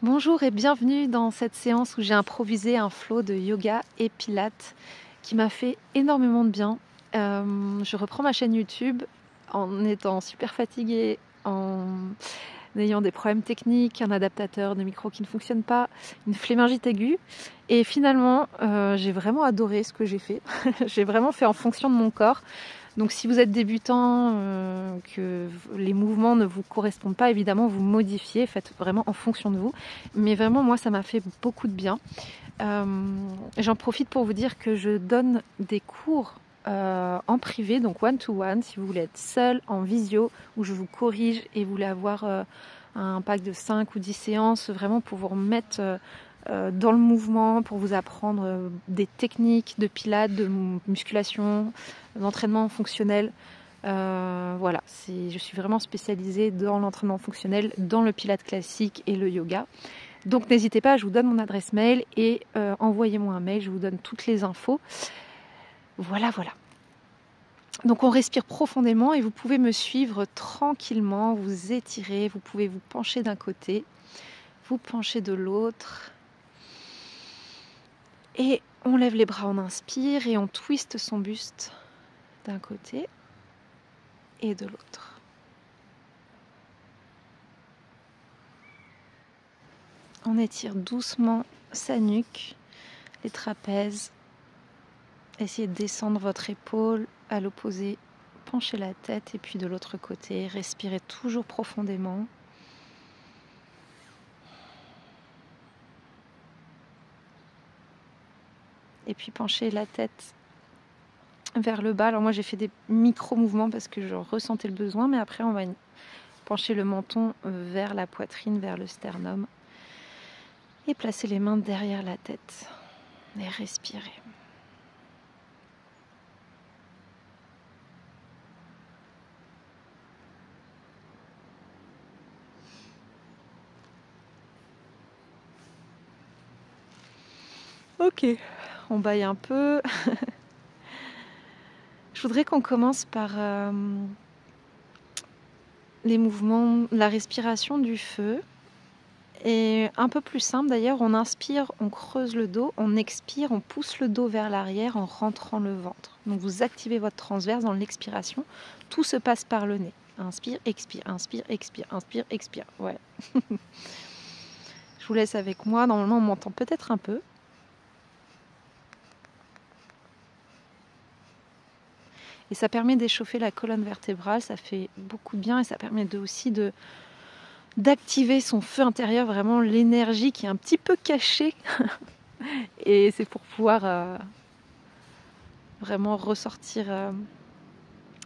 Bonjour et bienvenue dans cette séance où j'ai improvisé un flow de yoga et pilates qui m'a fait énormément de bien. Je reprends ma chaîne YouTube en étant super fatiguée, en ayant des problèmes techniques, un adaptateur de micro qui ne fonctionne pas, une flémingite aiguë. Et finalement, j'ai vraiment adoré ce que j'ai fait. J'ai vraiment fait en fonction de mon corps. Donc si vous êtes débutant, que les mouvements ne vous correspondent pas, évidemment vous modifiez, faites vraiment en fonction de vous. Mais vraiment moi ça m'a fait beaucoup de bien. J'en profite pour vous dire que je donne des cours en privé, donc one-to-one, si vous voulez être seul, en visio, où je vous corrige et vous voulez avoir un pack de 5 ou 10 séances, vraiment pour vous remettre dans le mouvement, pour vous apprendre des techniques de pilates, de musculation, d'entraînement fonctionnel. Voilà, je suis vraiment spécialisée dans l'entraînement fonctionnel, dans le pilates classique et le yoga. Donc n'hésitez pas, je vous donne mon adresse mail et envoyez-moi un mail, je vous donne toutes les infos. Voilà. Donc on respire profondément et vous pouvez me suivre tranquillement, vous étirer, vous pouvez vous pencher d'un côté, vous pencher de l'autre. Et on lève les bras, on inspire et on twiste son buste d'un côté et de l'autre. On étire doucement sa nuque, les trapèzes. Essayez de descendre votre épaule à l'opposé, penchez la tête et puis de l'autre côté, respirez toujours profondément. Et puis penchez la tête vers le bas. Alors moi j'ai fait des micro-mouvements parce que je ressentais le besoin, mais après on va pencher le menton vers la poitrine, vers le sternum. Et placer les mains derrière la tête. Et respirer. Ok, on baille un peu. Je voudrais qu'on commence par les mouvements, la respiration du feu. Et un peu plus simple d'ailleurs, on inspire, on creuse le dos, on expire, on pousse le dos vers l'arrière en rentrant le ventre. Donc vous activez votre transverse dans l'expiration, tout se passe par le nez. Inspire, expire, inspire, expire, inspire, expire. Ouais. Je vous laisse avec moi, normalement on m'entend peut-être un peu. Et ça permet d'échauffer la colonne vertébrale, ça fait beaucoup de bien et ça permet aussi d'activer son feu intérieur, vraiment l'énergie qui est un petit peu cachée. Et c'est pour pouvoir vraiment ressortir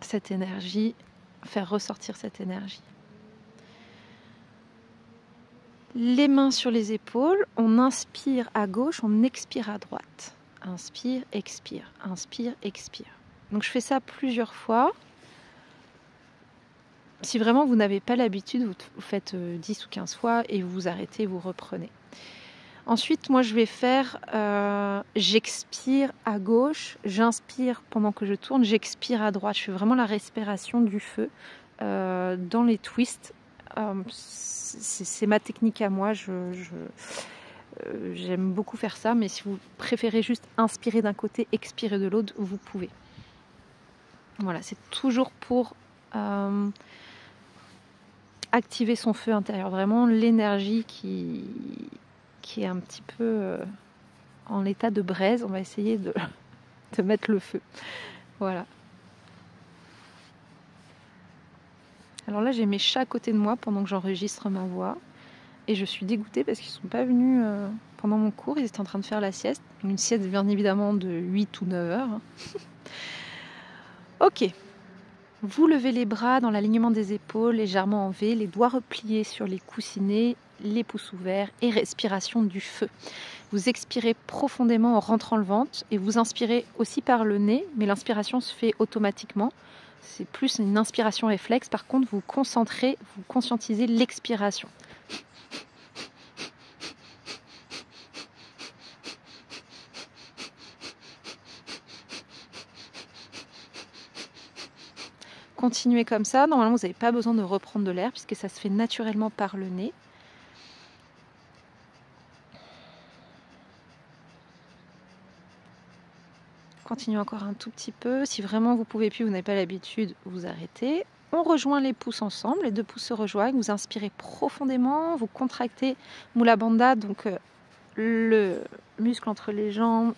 cette énergie, faire ressortir cette énergie. Les mains sur les épaules, on inspire à gauche, on expire à droite. Inspire, expire, inspire, expire. Donc je fais ça plusieurs fois. Si vraiment vous n'avez pas l'habitude, vous faites 10 ou 15 fois et vous vous arrêtez, vous reprenez. Ensuite, moi je vais faire, j'expire à gauche, j'inspire pendant que je tourne, j'expire à droite. Je fais vraiment la respiration du feu dans les twists. C'est ma technique à moi, j'aime beaucoup faire ça, mais si vous préférez juste inspirer d'un côté, expirer de l'autre, vous pouvez. Voilà, c'est toujours pour activer son feu intérieur, vraiment l'énergie qui est un petit peu en état de braise. On va essayer de mettre le feu. Voilà. Alors là, j'ai mes chats à côté de moi pendant que j'enregistre ma voix. Et je suis dégoûtée parce qu'ils ne sont pas venus pendant mon cours. Ils étaient en train de faire la sieste. Une sieste bien évidemment de 8 ou 9 heures. Ok. Vous levez les bras dans l'alignement des épaules, légèrement en V, les doigts repliés sur les coussinets, les pouces ouverts et respiration du feu. Vous expirez profondément en rentrant le ventre et vous inspirez aussi par le nez, mais l'inspiration se fait automatiquement. C'est plus une inspiration réflexe. Par contre, vous concentrez, vous conscientisez l'expiration. Continuez comme ça. Normalement, vous n'avez pas besoin de reprendre de l'air puisque ça se fait naturellement par le nez. Continuez encore un tout petit peu. Si vraiment vous pouvez plus, vous n'avez pas l'habitude, vous arrêtez. On rejoint les pouces ensemble, les deux pouces se rejoignent. Vous inspirez profondément, vous contractez Mula Bandha, donc le muscle entre les jambes.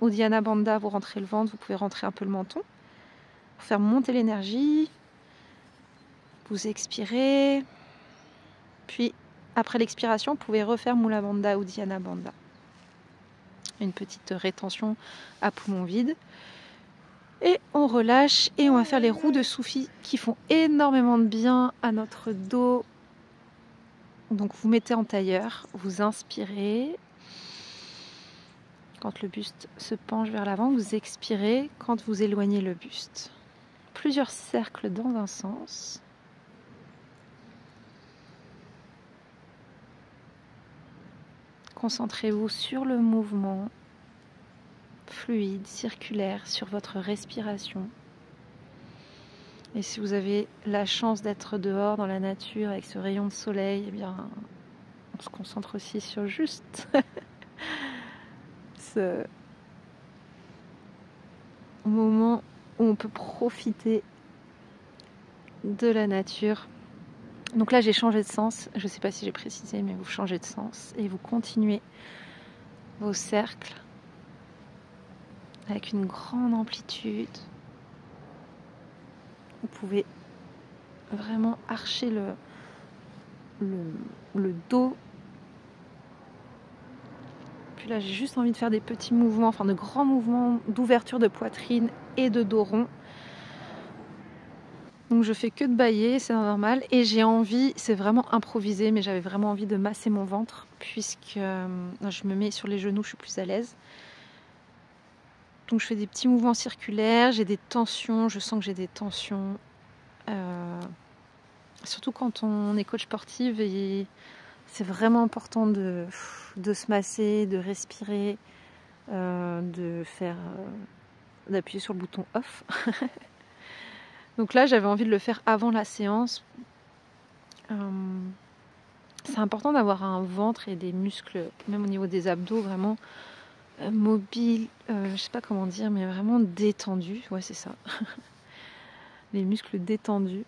Uddiyana Bandha, vous rentrez le ventre, vous pouvez rentrer un peu le menton pour faire monter l'énergie. Vous expirez. Puis, après l'expiration, vous pouvez refaire Mula Bandha, Uddiyana Bandha. Une petite rétention à poumon vide. Et on relâche et on va faire les roues de Soufi qui font énormément de bien à notre dos. Donc vous mettez en tailleur, vous inspirez. Quand le buste se penche vers l'avant, vous expirez quand vous éloignez le buste. Plusieurs cercles dans un sens. Concentrez-vous sur le mouvement fluide, circulaire, sur votre respiration. Et si vous avez la chance d'être dehors dans la nature avec ce rayon de soleil, eh bien, on se concentre aussi sur juste ce moment où on peut profiter de la nature. Donc là, j'ai changé de sens. Je ne sais pas si j'ai précisé, mais vous changez de sens et vous continuez vos cercles avec une grande amplitude. Vous pouvez vraiment archer le dos. Puis là, j'ai juste envie de faire des petits mouvements, enfin de grands mouvements d'ouverture de poitrine et de dos rond. Donc je fais que de bâiller, c'est normal. Et j'ai envie, c'est vraiment improvisé, mais j'avais vraiment envie de masser mon ventre puisque je me mets sur les genoux, je suis plus à l'aise. Donc je fais des petits mouvements circulaires, j'ai des tensions, je sens que j'ai des tensions. Surtout quand on est coach sportive, et c'est vraiment important de se masser, de respirer, d'appuyer sur le bouton off. Donc là, j'avais envie de le faire avant la séance. C'est important d'avoir un ventre et des muscles, même au niveau des abdos, vraiment mobiles, je sais pas comment dire, mais vraiment détendus. Ouais, c'est ça. Les muscles détendus.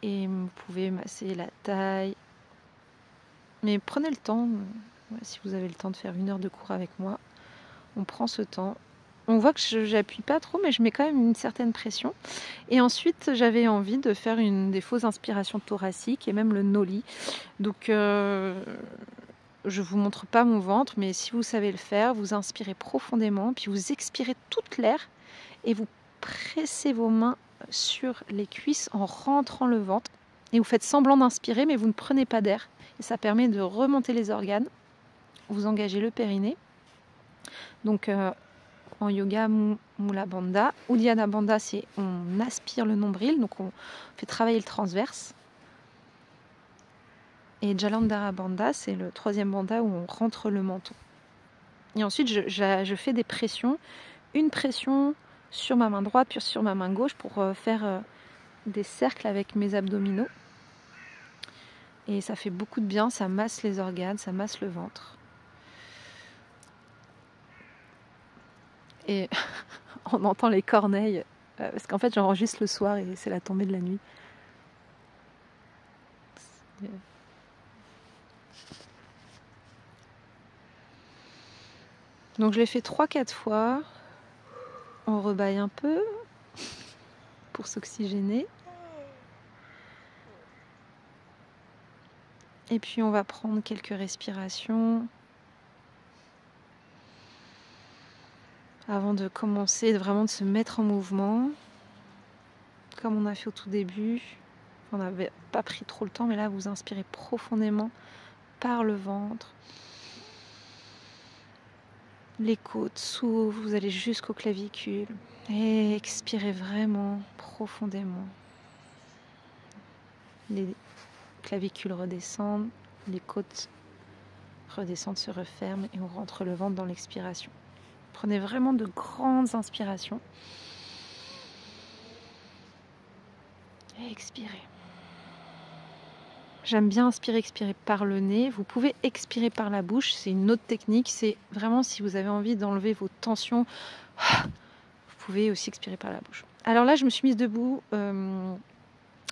Et vous pouvez masser la taille. Mais prenez le temps, si vous avez le temps de faire 1 heure de cours avec moi, on prend ce temps. On voit que j'appuie pas trop, mais je mets quand même une certaine pression. Et ensuite, j'avais envie de faire des fausses inspirations thoraciques et même le noli. Donc, je vous montre pas mon ventre, mais si vous savez le faire, vous inspirez profondément, puis vous expirez toute l'air et vous pressez vos mains sur les cuisses en rentrant le ventre. Et vous faites semblant d'inspirer, mais vous ne prenez pas d'air. Et ça permet de remonter les organes. Vous engagez le périnée. Donc, en yoga, Mula Bandha. Uddiyana Bandha, c'est on aspire le nombril, donc on fait travailler le transverse. Et Jalandhara Bandha, c'est le 3e bandha où on rentre le menton. Et ensuite, je fais des pressions. Une pression sur ma main droite, puis sur ma main gauche pour faire des cercles avec mes abdominaux. Et ça fait beaucoup de bien, ça masse les organes, ça masse le ventre. Et on entend les corneilles, parce qu'en fait j'enregistre le soir et c'est la tombée de la nuit. Donc je l'ai fait 3-4 fois. On rebaille un peu pour s'oxygéner. Et puis on va prendre quelques respirations avant de commencer vraiment de se mettre en mouvement, comme on a fait au tout début. On n'avait pas pris trop le temps, mais là vous inspirez profondément par le ventre. Les côtes s'ouvrent, vous allez jusqu'aux clavicules et expirez vraiment profondément. Les clavicules redescendent, les côtes redescendent, se referment et on rentre le ventre dans l'expiration. Prenez vraiment de grandes inspirations et expirez. J'aime bien inspirer, expirer par le nez. Vous pouvez expirer par la bouche, c'est une autre technique. C'est vraiment si vous avez envie d'enlever vos tensions, vous pouvez aussi expirer par la bouche. Alors là, je me suis mise debout.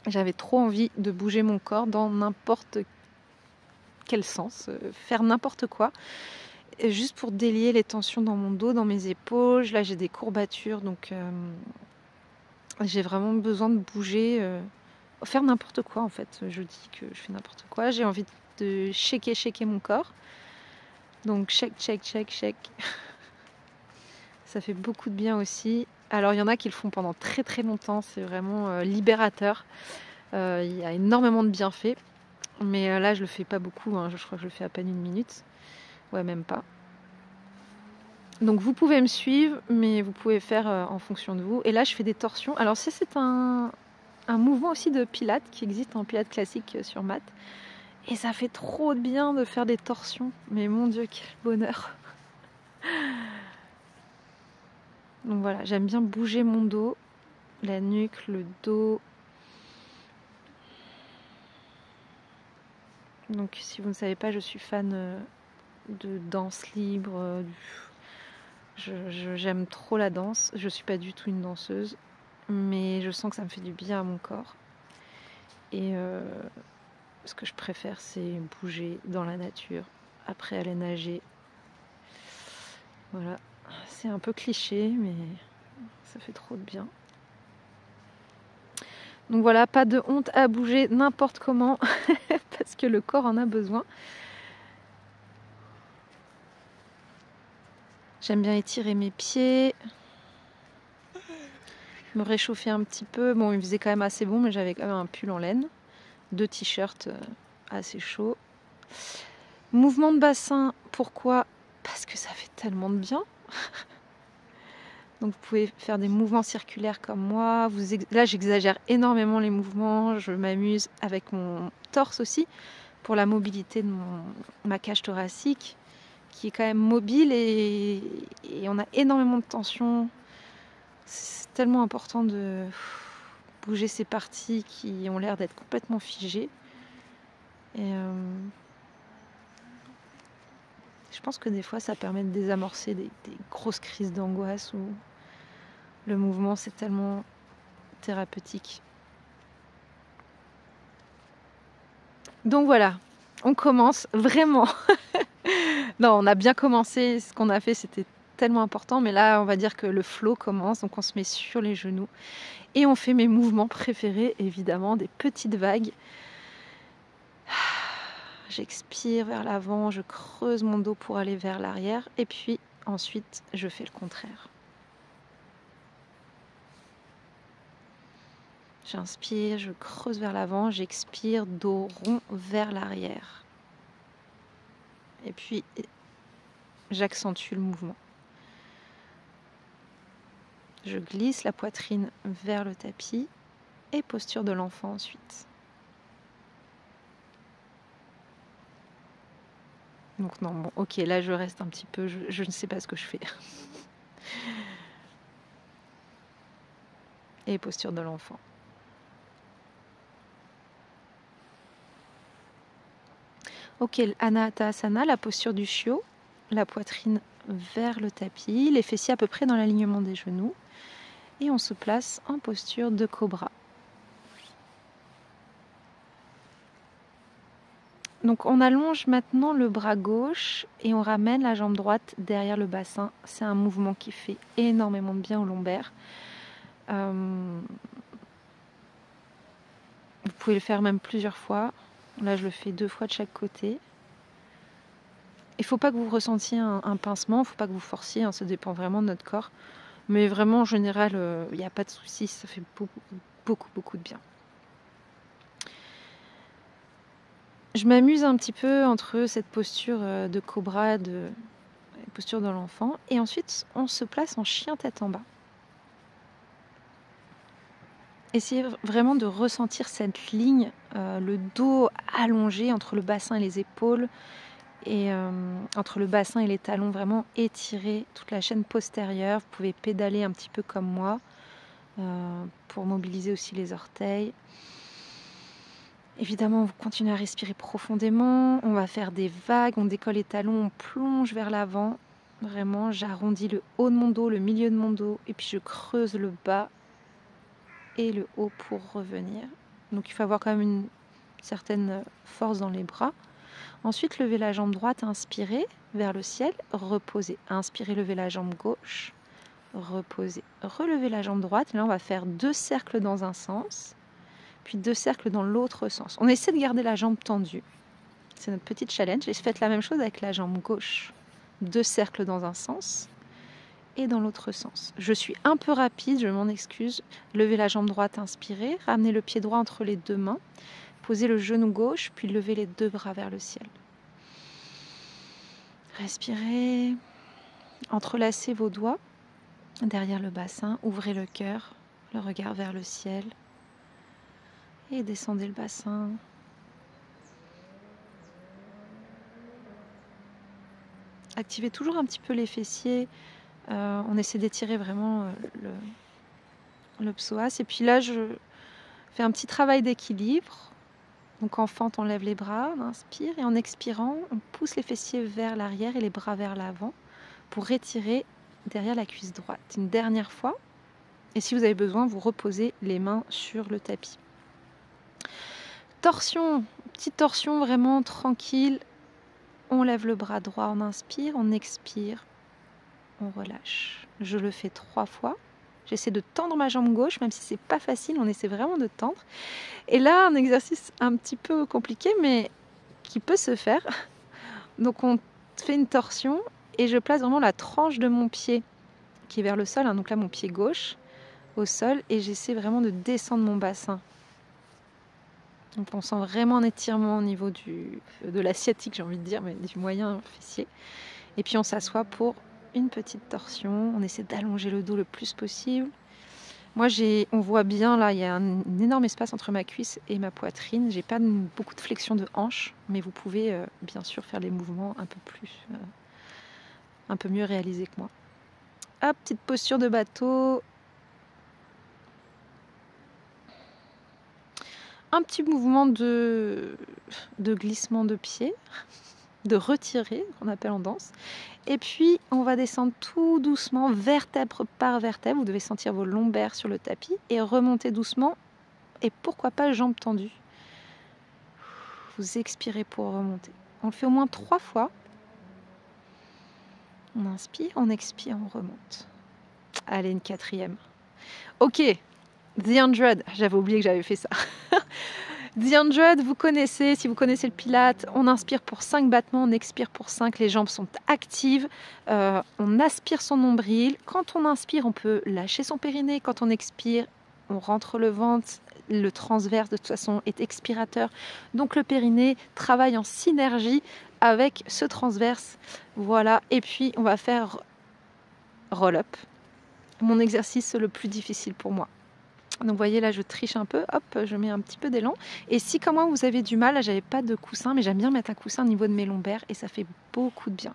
J'avais trop envie de bouger mon corps dans n'importe quel sens, faire n'importe quoi, juste pour délier les tensions dans mon dos, dans mes épaules. Là, j'ai des courbatures, donc j'ai vraiment besoin de bouger, faire n'importe quoi en fait. Je dis que je fais n'importe quoi. J'ai envie de shaker mon corps. Donc shake. Ça fait beaucoup de bien aussi. Alors il y en a qui le font pendant très très longtemps. C'est vraiment libérateur. Il y a énormément de bienfaits. Mais là je le fais pas beaucoup. Hein. Je crois que je le fais à peine 1 minute. Ouais, même pas. Donc vous pouvez me suivre, mais vous pouvez faire en fonction de vous. Et là je fais des torsions. Alors c'est un mouvement aussi de pilates qui existe en pilates classique sur mat. Et ça fait trop de bien de faire des torsions. Mais mon Dieu, quel bonheur. Donc voilà, j'aime bien bouger mon dos, la nuque, le dos. Donc si vous ne savez pas, je suis fan de danse libre. J'aime trop la danse. Je ne suis pas du tout une danseuse. Mais je sens que ça me fait du bien à mon corps. Et ce que je préfère, c'est bouger dans la nature. Après aller nager. Voilà. C'est un peu cliché, mais ça fait trop de bien. Donc voilà, pas de honte à bouger n'importe comment, parce que le corps en a besoin. J'aime bien étirer mes pieds, me réchauffer un petit peu. Bon, il faisait quand même assez bon, mais j'avais quand même un pull en laine, 2 t-shirts assez chauds. Mouvement de bassin, pourquoi? Parce que ça fait tellement de bien. Donc vous pouvez faire des mouvements circulaires comme moi. Là j'exagère énormément les mouvements, je m'amuse avec mon torse aussi pour la mobilité de ma cage thoracique qui est quand même mobile et on a énormément de tension. C'est tellement important de bouger ces parties qui ont l'air d'être complètement figées. Et je pense que des fois ça permet de désamorcer des grosses crises d'angoisse où le mouvement c'est tellement thérapeutique. Donc voilà, on commence vraiment. Non, on a bien commencé, ce qu'on a fait c'était tellement important, mais là on va dire que le flow commence, donc on se met sur les genoux et on fait mes mouvements préférés, évidemment, des petites vagues. J'expire vers l'avant, je creuse mon dos pour aller vers l'arrière et puis ensuite je fais le contraire. J'inspire, je creuse vers l'avant, j'expire, dos rond vers l'arrière. Et puis, j'accentue le mouvement. Je glisse la poitrine vers le tapis et posture de l'enfant ensuite. Donc non, bon, ok, là je reste un petit peu, je ne sais pas ce que je fais. Et posture de l'enfant. Ok, Anatasana, la posture du chiot, la poitrine vers le tapis, les fessiers à peu près dans l'alignement des genoux. Et on se place en posture de cobra. Donc on allonge maintenant le bras gauche et on ramène la jambe droite derrière le bassin. C'est un mouvement qui fait énormément de bien au lombaire. Vous pouvez le faire même plusieurs fois. Là je le fais 2 fois de chaque côté. Il ne faut pas que vous ressentiez un pincement, il ne faut pas que vous forciez, hein, ça dépend vraiment de notre corps. Mais vraiment en général, il n'y a pas de souci, ça fait beaucoup de bien. Je m'amuse un petit peu entre cette posture de cobra, la posture de l'enfant, et ensuite on se place en chien tête en bas. Essayez vraiment de ressentir cette ligne, le dos allongé entre le bassin et les épaules, et entre le bassin et les talons, vraiment étirer toute la chaîne postérieure. Vous pouvez pédaler un petit peu comme moi pour mobiliser aussi les orteils. Évidemment, vous continuez à respirer profondément. On va faire des vagues, on décolle les talons, on plonge vers l'avant. Vraiment, j'arrondis le haut de mon dos, le milieu de mon dos, et puis je creuse le bas et le haut pour revenir. Donc il faut avoir quand même une certaine force dans les bras. Ensuite, levez la jambe droite, inspirez vers le ciel, reposez. Inspirez, levez la jambe gauche, reposez. Relevez la jambe droite. Là, on va faire 2 cercles dans un sens, puis 2 cercles dans l'autre sens. On essaie de garder la jambe tendue. C'est notre petit challenge. Et faites la même chose avec la jambe gauche. 2 cercles dans un sens et dans l'autre sens. Je suis un peu rapide, je m'en excuse. Levez la jambe droite, inspirez. Ramenez le pied droit entre les 2 mains. Posez le genou gauche, puis levez les 2 bras vers le ciel. Respirez. Entrelacez vos doigts derrière le bassin. Ouvrez le cœur, le regard vers le ciel. Et descendez le bassin. Activez toujours un petit peu les fessiers. On essaie d'étirer vraiment le psoas. Et puis là, je fais un petit travail d'équilibre. Donc en fente, on lève les bras, on inspire. Et en expirant, on pousse les fessiers vers l'arrière et les bras vers l'avant pour étirer derrière la cuisse droite. Une dernière fois. Et si vous avez besoin, vous reposez les mains sur le tapis. Torsion, petite torsion vraiment tranquille. On lève le bras droit, on inspire, on expire, on relâche. Je le fais 3 fois. J'essaie de tendre ma jambe gauche, même si c'est pas facile, on essaie vraiment de tendre. Et là, un exercice un petit peu compliqué, mais qui peut se faire. Donc on fait une torsion et je place vraiment la tranche de mon pied qui est vers le sol, hein, donc là mon pied gauche au sol, et j'essaie vraiment de descendre mon bassin. Donc on sent vraiment un étirement au niveau de l'asiatique, j'ai envie de dire, mais du moyen fessier. Et puis on s'assoit pour une petite torsion. On essaie d'allonger le dos le plus possible. Moi, on voit bien là, il y a un énorme espace entre ma cuisse et ma poitrine. J'ai pas beaucoup de flexion de hanche, mais vous pouvez bien sûr faire les mouvements un peu mieux réalisés que moi. Hop, petite posture de bateau. Un petit mouvement de glissement de pied, de retirer, qu'on appelle en danse. Et puis, on va descendre tout doucement, vertèbre par vertèbre. Vous devez sentir vos lombaires sur le tapis et remonter doucement. Et pourquoi pas jambes tendues. Vous expirez pour remonter. On le fait au moins 3 fois. On inspire, on expire, on remonte. Allez, une 4e. Ok, The 100. J'avais oublié que j'avais fait ça. The 100, vous connaissez, si vous connaissez le Pilates, on inspire pour 5 battements, on expire pour 5, les jambes sont actives, on aspire son nombril. Quand on inspire, on peut lâcher son périnée, quand on expire, on rentre le ventre, le transverse de toute façon est expirateur, donc le périnée travaille en synergie avec ce transverse. Voilà, et puis on va faire roll-up, mon exercice le plus difficile pour moi. Donc vous voyez là je triche un peu, hop, je mets un petit peu d'élan. Et si comme moi vous avez du mal, là j'avais pas de coussin, mais j'aime bien mettre un coussin au niveau de mes lombaires et ça fait beaucoup de bien.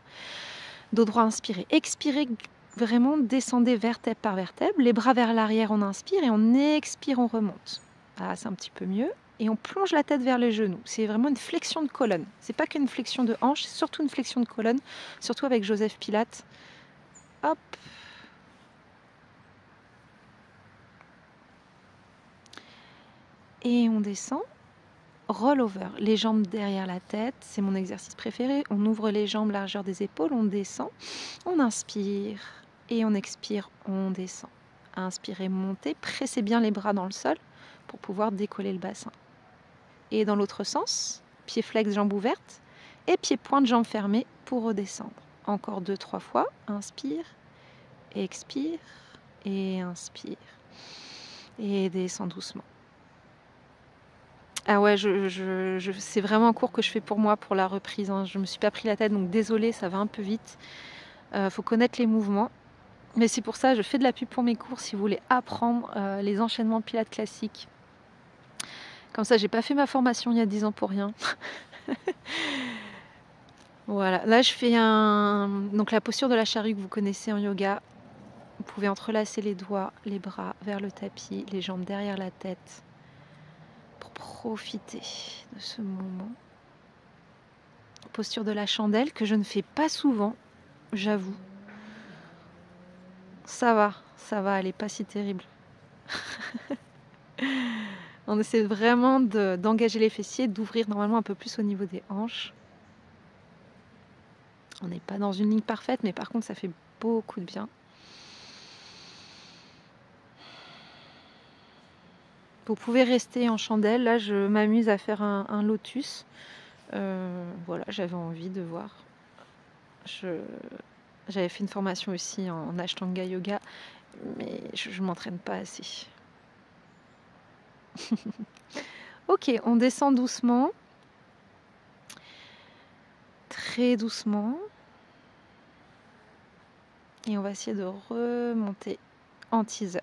Dos droit, inspirez, expirez, vraiment descendez vertèbre par vertèbre, les bras vers l'arrière, on inspire et on expire, on remonte. Ah, c'est un petit peu mieux. Et on plonge la tête vers les genoux. C'est vraiment une flexion de colonne. C'est pas qu'une flexion de hanche, c'est surtout une flexion de colonne, surtout avec Joseph Pilates. Hop. Et on descend, roll over, les jambes derrière la tête, c'est mon exercice préféré. On ouvre les jambes, largeur des épaules, on descend, on inspire et on expire, on descend. Inspirez, montez, pressez bien les bras dans le sol pour pouvoir décoller le bassin. Et dans l'autre sens, pied flex, jambes ouvertes et pied pointe, jambes fermées pour redescendre. Encore 2-3 fois, inspire, expire et inspire et descend doucement. Ah ouais, c'est vraiment un cours que je fais pour moi, pour la reprise. Hein. Je ne me suis pas pris la tête, donc désolée, ça va un peu vite. Faut connaître les mouvements. Mais c'est pour ça que je fais de la pub pour mes cours, si vous voulez apprendre les enchaînements Pilates classiques. Comme ça, j'ai pas fait ma formation il y a 10 ans pour rien. Voilà, là je fais donc la posture de la charrue que vous connaissez en yoga. Vous pouvez entrelacer les doigts, les bras vers le tapis, les jambes derrière la tête. profiter de ce moment. Posture de la chandelle que je ne fais pas souvent, j'avoue. Ça va, elle n'est pas si terrible. On essaie vraiment d'engager les fessiers, d'ouvrir normalement un peu plus au niveau des hanches. On n'est pas dans une ligne parfaite, mais par contre ça fait beaucoup de bien. Vous pouvez rester en chandelle. Là, je m'amuse à faire un lotus. Voilà, j'avais envie de voir. J'avais fait une formation aussi en Ashtanga Yoga, mais je ne m'entraîne pas assez. Ok, on descend doucement. Très doucement. Et on va essayer de remonter en teaser.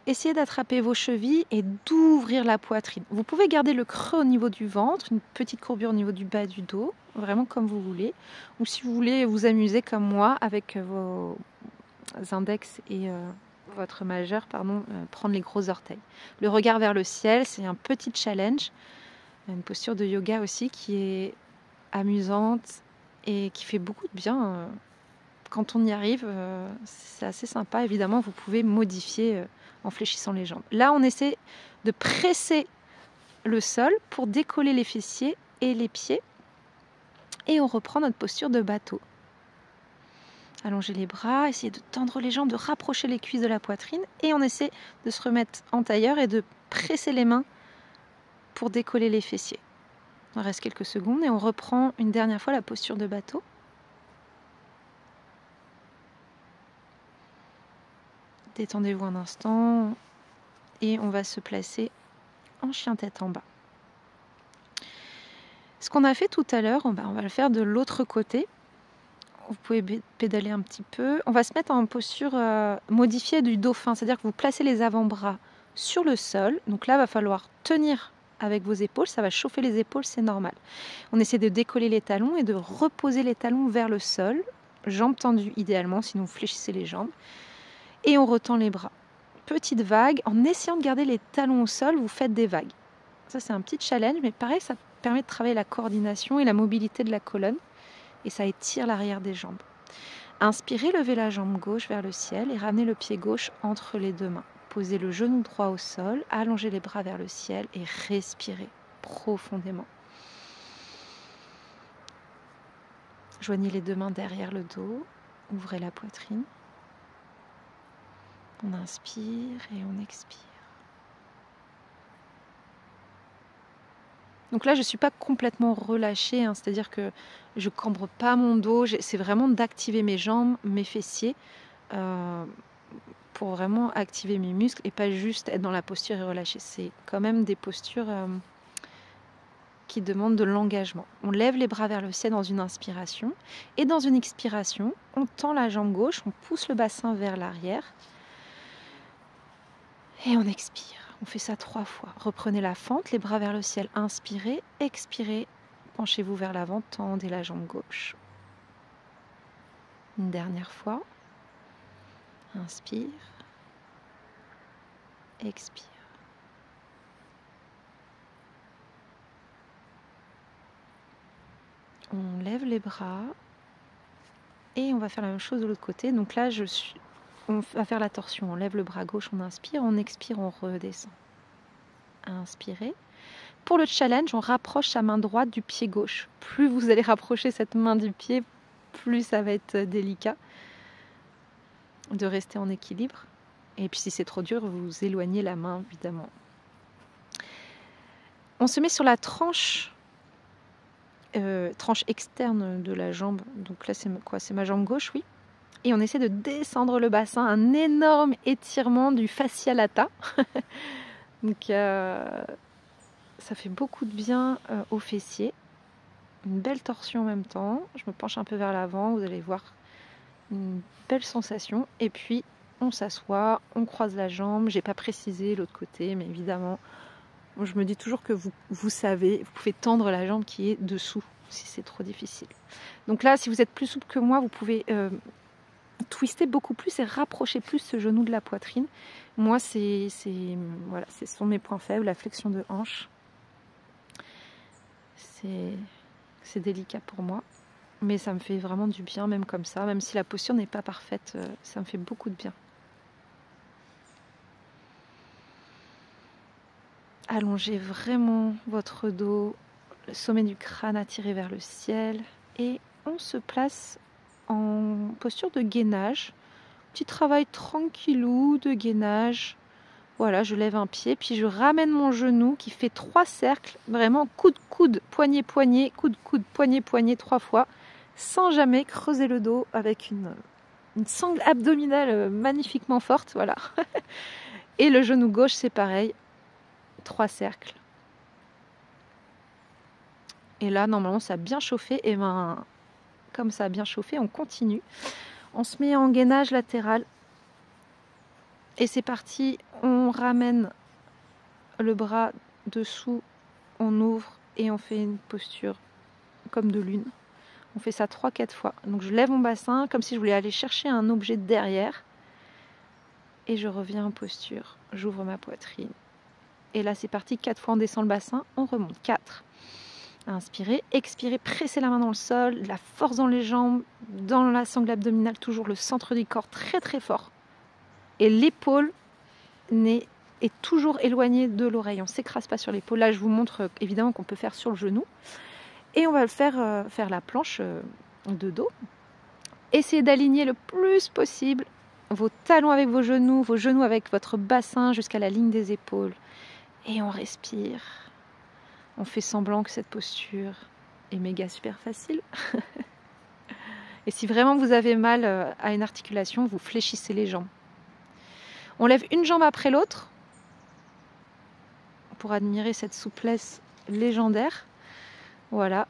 Essayez d'attraper vos chevilles et d'ouvrir la poitrine. Vous pouvez garder le creux au niveau du ventre, une petite courbure au niveau du bas du dos, vraiment comme vous voulez. Ou si vous voulez vous amuser comme moi avec vos index et votre majeur, prendre les gros orteils. Le regard vers le ciel, c'est un petit challenge. Une posture de yoga aussi qui est amusante et qui fait beaucoup de bien. Quand on y arrive, c'est assez sympa. Évidemment, vous pouvez modifier en fléchissant les jambes. Là, on essaie de presser le sol pour décoller les fessiers et les pieds. Et on reprend notre posture de bateau. Allongez les bras, essayez de tendre les jambes, de rapprocher les cuisses de la poitrine. Et on essaie de se remettre en tailleur et de presser les mains pour décoller les fessiers. Il reste quelques secondes et on reprend une dernière fois la posture de bateau. Détendez-vous un instant et on va se placer en chien tête en bas. Ce qu'on a fait tout à l'heure, on va le faire de l'autre côté. Vous pouvez pédaler un petit peu. On va se mettre en posture modifiée du dauphin, c'est-à-dire que vous placez les avant-bras sur le sol. Donc là, il va falloir tenir avec vos épaules, ça va chauffer les épaules, c'est normal. On essaie de décoller les talons et de reposer les talons vers le sol, jambes tendues idéalement, sinon vous fléchissez les jambes. Et on retend les bras. Petite vague, en essayant de garder les talons au sol, vous faites des vagues. Ça, c'est un petit challenge, mais pareil, ça permet de travailler la coordination et la mobilité de la colonne. Et ça étire l'arrière des jambes. Inspirez, levez la jambe gauche vers le ciel et ramenez le pied gauche entre les deux mains. Posez le genou droit au sol, allongez les bras vers le ciel et respirez profondément. Joignez les deux mains derrière le dos, ouvrez la poitrine. On inspire et on expire. Donc là, je ne suis pas complètement relâchée, c'est-à-dire que je ne cambre pas mon dos. C'est vraiment d'activer mes jambes, mes fessiers, pour vraiment activer mes muscles et pas juste être dans la posture et relâcher. C'est quand même des postures qui demandent de l'engagement. On lève les bras vers le ciel dans une inspiration et dans une expiration, on tend la jambe gauche, on pousse le bassin vers l'arrière et on expire. On fait ça 3 fois. Reprenez la fente, les bras vers le ciel, inspirez, expirez, penchez-vous vers l'avant, tendez la jambe gauche. Une dernière fois. Inspire, expire. On lève les bras et on va faire la même chose de l'autre côté. Donc là, on va faire la torsion. On lève le bras gauche, on inspire, on expire, on redescend. Inspirez. Pour le challenge, on rapproche sa main droite du pied gauche. Plus vous allez rapprocher cette main du pied, plus ça va être délicat de rester en équilibre. Et puis si c'est trop dur, vous éloignez la main, évidemment. On se met sur la tranche externe de la jambe. Donc là, c'est quoi? C'est ma jambe gauche, oui. Et on essaie de descendre le bassin, un énorme étirement du fascia lata. Donc ça fait beaucoup de bien aux fessiers. Une belle torsion en même temps. Je me penche un peu vers l'avant, vous allez voir une belle sensation. Et puis on s'assoit, on croise la jambe. J'ai pas précisé l'autre côté, mais évidemment, je me dis toujours que vous savez, vous pouvez tendre la jambe qui est dessous si c'est trop difficile. Donc là, si vous êtes plus souple que moi, vous pouvez twister beaucoup plus et rapprocher plus ce genou de la poitrine. Moi, voilà, ce sont mes points faibles, la flexion de hanche. C'est délicat pour moi, mais ça me fait vraiment du bien, même comme ça, même si la posture n'est pas parfaite, ça me fait beaucoup de bien. Allongez vraiment votre dos, le sommet du crâne attiré vers le ciel, et on se place en posture de gainage. Petit travail tranquillou de gainage. Voilà, je lève un pied, puis je ramène mon genou qui fait 3 cercles, vraiment coude, coude, poignet, poignet, coude, coude, poignet, poignet 3 fois, sans jamais creuser le dos avec une sangle abdominale magnifiquement forte, voilà. Et le genou gauche, c'est pareil, 3 cercles. Et là, normalement, ça a bien chauffé, et ben, comme ça a bien chauffé, on continue. On se met en gainage latéral. Et c'est parti, on ramène le bras dessous, on ouvre et on fait une posture comme de lune. On fait ça 3-4 fois. Donc je lève mon bassin comme si je voulais aller chercher un objet derrière. Et je reviens en posture. J'ouvre ma poitrine. Et là c'est parti, 4 fois on descend le bassin, on remonte. 4. Inspirez, expirez, pressez la main dans le sol, la force dans les jambes, dans la sangle abdominale, toujours le centre du corps très très fort. Et l'épaule est toujours éloignée de l'oreille. On ne s'écrase pas sur l'épaule. Là, je vous montre évidemment qu'on peut faire sur le genou. Et on va le faire la planche de dos. Essayez d'aligner le plus possible vos talons avec vos genoux avec votre bassin jusqu'à la ligne des épaules. Et on respire. On fait semblant que cette posture est méga super facile. Et si vraiment vous avez mal à une articulation, vous fléchissez les jambes. On lève une jambe après l'autre pour admirer cette souplesse légendaire. Voilà.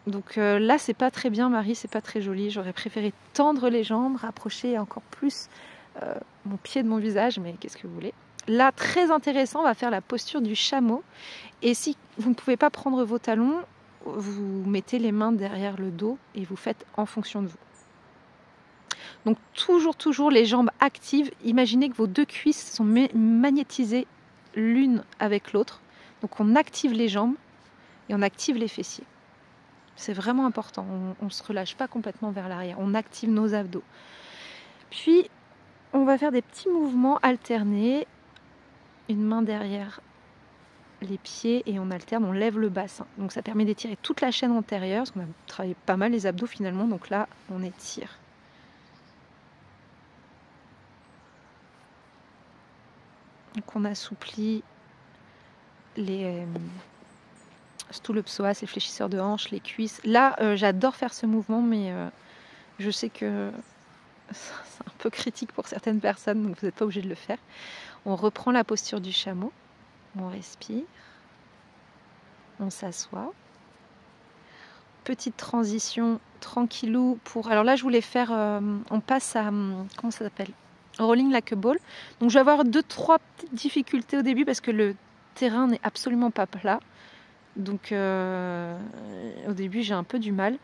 Donc là, c'est pas très bien, Marie, c'est pas très joli. J'aurais préféré tendre les jambes, rapprocher encore plus mon pied de mon visage, mais qu'est-ce que vous voulez. Là, très intéressant, on va faire la posture du chameau. Et si vous ne pouvez pas prendre vos talons, vous mettez les mains derrière le dos et vous faites en fonction de vous. Donc toujours les jambes actives. Imaginez que vos 2 cuisses sont magnétisées l'une avec l'autre. Donc on active les jambes et on active les fessiers. C'est vraiment important. On ne se relâche pas complètement vers l'arrière. On active nos abdos. Puis on va faire des petits mouvements alternés. Une main derrière les pieds et on alterne, on lève le bassin. Donc ça permet d'étirer toute la chaîne antérieure, parce qu'on a travaillé pas mal les abdos finalement. Donc là, on étire. Donc on assouplit tout le psoas, les fléchisseurs de hanches, les cuisses. Là, j'adore faire ce mouvement, mais je sais que c'est un peu critique pour certaines personnes, donc vous n'êtes pas obligé de le faire. On reprend la posture du chameau, on respire, on s'assoit. Petite transition tranquillou pour... Alors là, je voulais faire... on passe à... Comment ça s'appelle ? Rolling like a ball. Donc je vais avoir 2-3 petites difficultés au début parce que le terrain n'est absolument pas plat. Donc au début j'ai un peu du mal.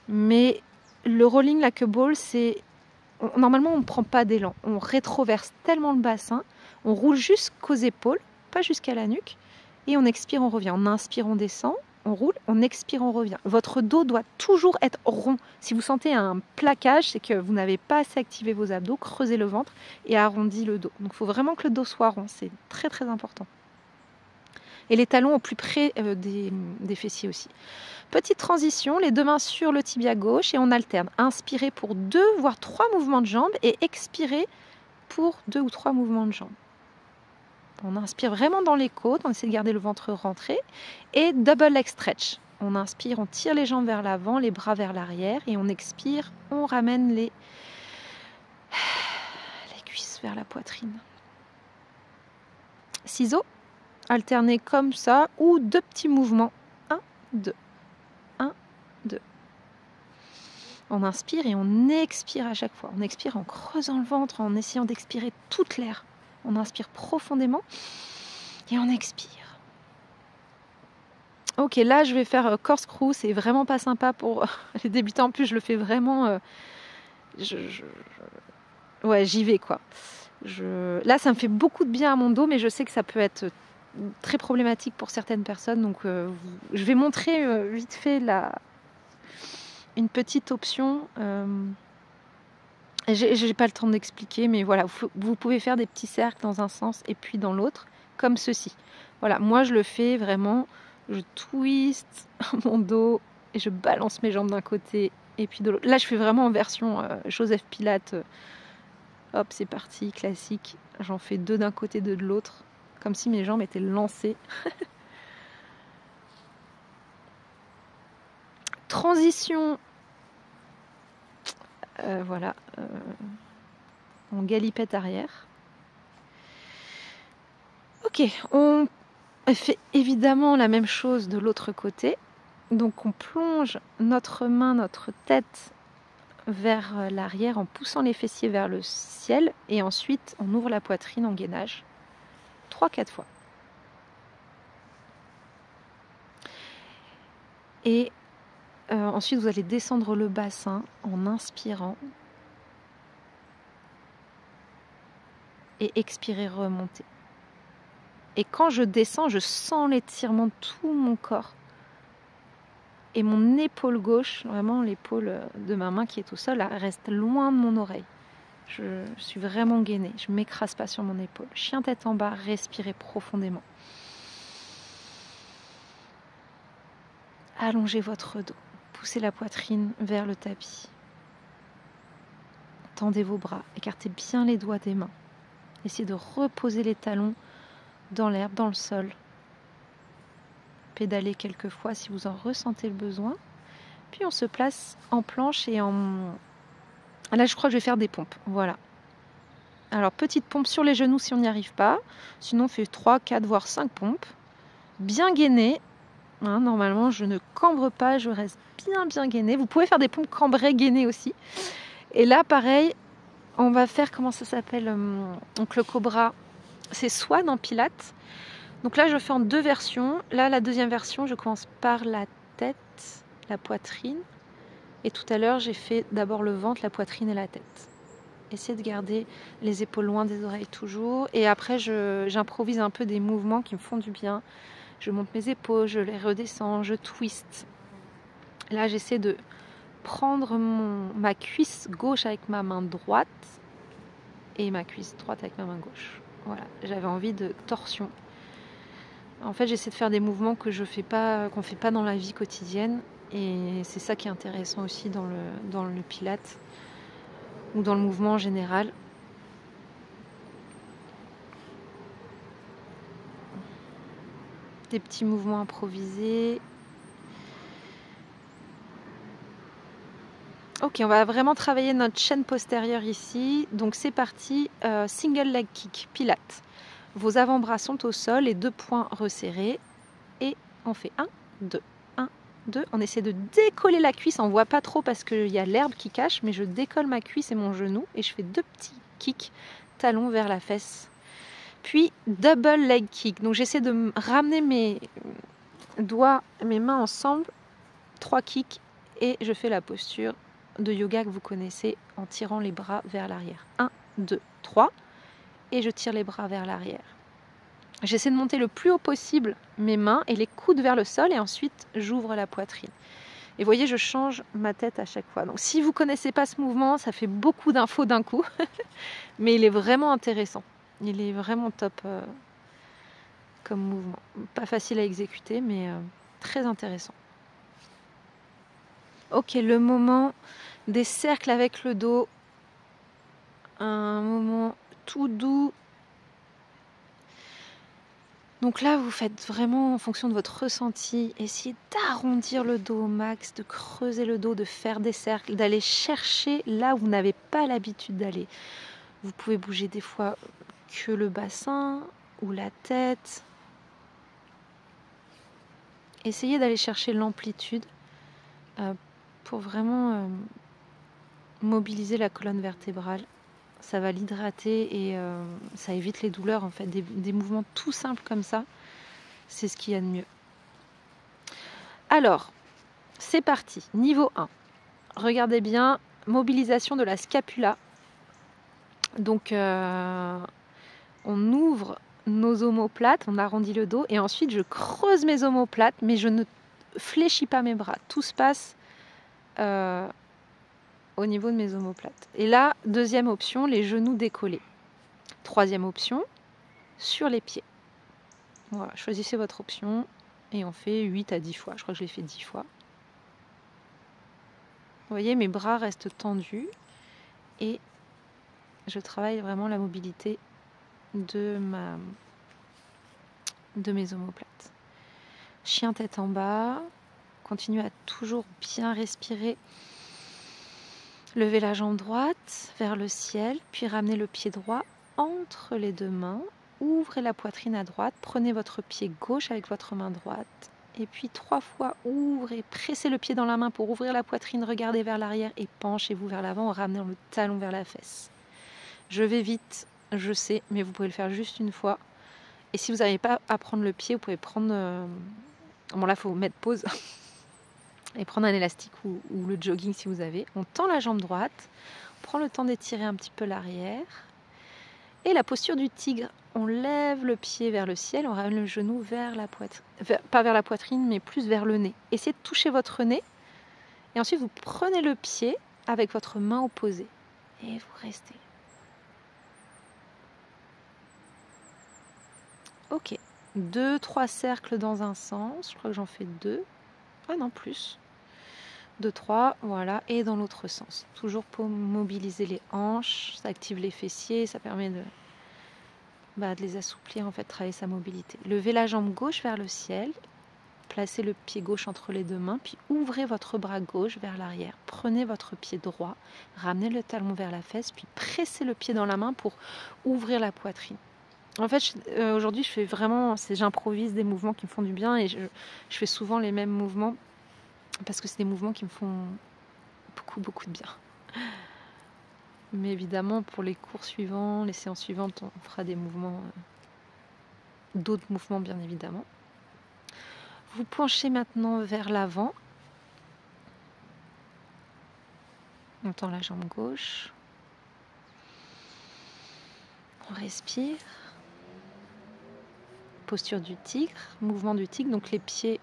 Mais le rolling like a ball, c'est... Normalement on ne prend pas d'élan. On rétroverse tellement le bassin. On roule jusqu'aux épaules, pas jusqu'à la nuque. Et on expire, on revient. On inspire, on descend. On roule, on expire, on revient. Votre dos doit toujours être rond. Si vous sentez un plaquage, c'est que vous n'avez pas assez activé vos abdos, creusez le ventre et arrondi le dos. Donc il faut vraiment que le dos soit rond, c'est très très important. Et les talons au plus près des fessiers aussi. Petite transition, les 2 mains sur le tibia gauche et on alterne. Inspirez pour 2 voire 3 mouvements de jambes et expirez pour 2 ou 3 mouvements de jambes. On inspire vraiment dans les côtes, on essaie de garder le ventre rentré. Et double leg stretch. On inspire, on tire les jambes vers l'avant, les bras vers l'arrière. Et on expire, on ramène les cuisses vers la poitrine. Ciseaux, alternez comme ça ou 2 petits mouvements. 1, 2. 1, 2. On inspire et on expire à chaque fois. On expire en creusant le ventre, en essayant d'expirer toute l'air. On inspire profondément et on expire. Ok, là je vais faire corkscrew, c'est vraiment pas sympa pour les débutants. En plus, je le fais vraiment Ouais, j'y vais quoi. Là, ça me fait beaucoup de bien à mon dos, mais je sais que ça peut être très problématique pour certaines personnes. Donc, je vais montrer vite fait une petite option. J'ai pas le temps d'expliquer, mais voilà, vous pouvez faire des petits cercles dans un sens et puis dans l'autre, comme ceci. Voilà, moi je le fais vraiment, je twiste mon dos et je balance mes jambes d'un côté et puis de l'autre. Là, je fais vraiment en version Joseph Pilate. Hop, c'est parti, classique. J'en fais 2 d'un côté, 2 de l'autre, comme si mes jambes étaient lancées. Transition. Voilà. En galipette arrière. Ok, on fait évidemment la même chose de l'autre côté. Donc on plonge notre main, notre tête vers l'arrière en poussant les fessiers vers le ciel et ensuite on ouvre la poitrine en gainage 3-4 fois. Et ensuite vous allez descendre le bassin en inspirant et expirer, remonter. Et quand je descends, je sens l'étirement de tout mon corps. Et mon épaule gauche, vraiment l'épaule de ma main qui est au sol, elle reste loin de mon oreille. Je suis vraiment gainée, je ne m'écrase pas sur mon épaule. Chien tête en bas, respirez profondément. Allongez votre dos, poussez la poitrine vers le tapis. Tendez vos bras, écartez bien les doigts des mains. Essayez de reposer les talons dans l'herbe, dans le sol. Pédaler quelques fois si vous en ressentez le besoin. Puis on se place en planche et en... Là, je crois que je vais faire des pompes. Voilà. Alors, petite pompe sur les genoux si on n'y arrive pas. Sinon, on fait 3, 4, voire 5 pompes. Bien gainées. Hein, normalement, je ne cambre pas, je reste bien gainée. Vous pouvez faire des pompes cambrées, gainées aussi. Et là, pareil, on va faire, comment ça s'appelle donc le cobra, c'est Swan en pilates. Donc là, je fais en 2 versions. Là, la deuxième version, je commence par la tête, la poitrine. Et tout à l'heure, j'ai fait d'abord le ventre, la poitrine et la tête. Essayez de garder les épaules loin des oreilles toujours. Et après, j'improvise un peu des mouvements qui me font du bien. Je monte mes épaules, je les redescends, je twiste. Là, j'essaie de prendre ma cuisse gauche avec ma main droite et ma cuisse droite avec ma main gauche. Voilà, j'avais envie de torsion. En fait, j'essaie de faire des mouvements qu'on ne fait pas dans la vie quotidienne. Et c'est ça qui est intéressant aussi dans le pilate ou dans le mouvement en général. Des petits mouvements improvisés. Ok, on va vraiment travailler notre chaîne postérieure ici. Donc c'est parti, single leg kick, pilate. Vos avant-bras sont au sol, les 2 poings resserrés. Et on fait 1, 2, 1, 2. On essaie de décoller la cuisse, on ne voit pas trop parce qu'il y a l'herbe qui cache, mais je décolle ma cuisse et mon genou et je fais 2 petits kicks, talons vers la fesse. Puis double leg kick. Donc j'essaie de ramener mes doigts, mes mains ensemble, 3 kicks et je fais la posture de yoga que vous connaissez en tirant les bras vers l'arrière. 1, 2, 3 et je tire les bras vers l'arrière. J'essaie de monter le plus haut possible mes mains et les coudes vers le sol et ensuite j'ouvre la poitrine. Et vous voyez, je change ma tête à chaque fois. Donc si vous ne connaissez pas ce mouvement, ça fait beaucoup d'infos d'un coup, mais il est vraiment intéressant. Il est vraiment top comme mouvement. Pas facile à exécuter, mais très intéressant. Ok, le moment des cercles avec le dos. Un moment tout doux. Donc là, vous faites vraiment en fonction de votre ressenti. Essayez d'arrondir le dos au max, de creuser le dos, de faire des cercles, d'aller chercher là où vous n'avez pas l'habitude d'aller. Vous pouvez bouger des fois que le bassin ou la tête. Essayez d'aller chercher l'amplitude pour vraiment mobiliser la colonne vertébrale. Ça va l'hydrater et ça évite les douleurs en fait. Des mouvements tout simples comme ça, c'est ce qu'il y a de mieux. Alors, c'est parti. Niveau 1. Regardez bien, mobilisation de la scapula. Donc on ouvre nos omoplates, on arrondit le dos et ensuite je creuse mes omoplates, mais je ne fléchis pas mes bras. Tout se passe au niveau de mes omoplates. Et là, deuxième option, les genoux décollés. Troisième option, sur les pieds. Voilà, choisissez votre option et on fait 8 à 10 fois. Je crois que je l'ai fait 10 fois. Vous voyez, mes bras restent tendus et je travaille vraiment la mobilité de mes omoplates. Chien tête en bas. Continuez à toujours bien respirer. Levez la jambe droite vers le ciel, puis ramenez le pied droit entre les deux mains. Ouvrez la poitrine à droite, prenez votre pied gauche avec votre main droite. Et puis 3 fois, ouvrez, pressez le pied dans la main pour ouvrir la poitrine, regardez vers l'arrière et penchez-vous vers l'avant en ramenant le talon vers la fesse. Je vais vite, je sais, mais vous pouvez le faire juste une fois. Et si vous n'arrivez pas à prendre le pied, vous pouvez prendre... Bon là, il faut mettre pause et prendre un élastique ou le jogging si vous avez. On tend la jambe droite, on prend le temps d'étirer un petit peu l'arrière. Et la posture du tigre, on lève le pied vers le ciel, on ramène le genou vers la poitrine. Pas vers la poitrine, mais plus vers le nez. Essayez de toucher votre nez. Et ensuite, vous prenez le pied avec votre main opposée. Et vous restez. Ok. 2-3 cercles dans un sens. Je crois que j'en fais 2. Ah non, plus. 2-3, voilà. Et dans l'autre sens. Toujours pour mobiliser les hanches. Ça active les fessiers. Ça permet de les assouplir, en fait, travailler sa mobilité. Levez la jambe gauche vers le ciel. Placez le pied gauche entre les deux mains. Puis ouvrez votre bras gauche vers l'arrière. Prenez votre pied droit. Ramenez le talon vers la fesse. Puis pressez le pied dans la main pour ouvrir la poitrine. En fait, aujourd'hui, j'improvise des mouvements qui me font du bien et je fais souvent les mêmes mouvements parce que c'est des mouvements qui me font beaucoup de bien. Mais évidemment, pour les cours suivants, les séances suivantes, on fera des mouvements, d'autres mouvements bien évidemment. Vous penchez maintenant vers l'avant. On tend la jambe gauche. On respire. Posture du tigre, mouvement du tigre, donc les pieds,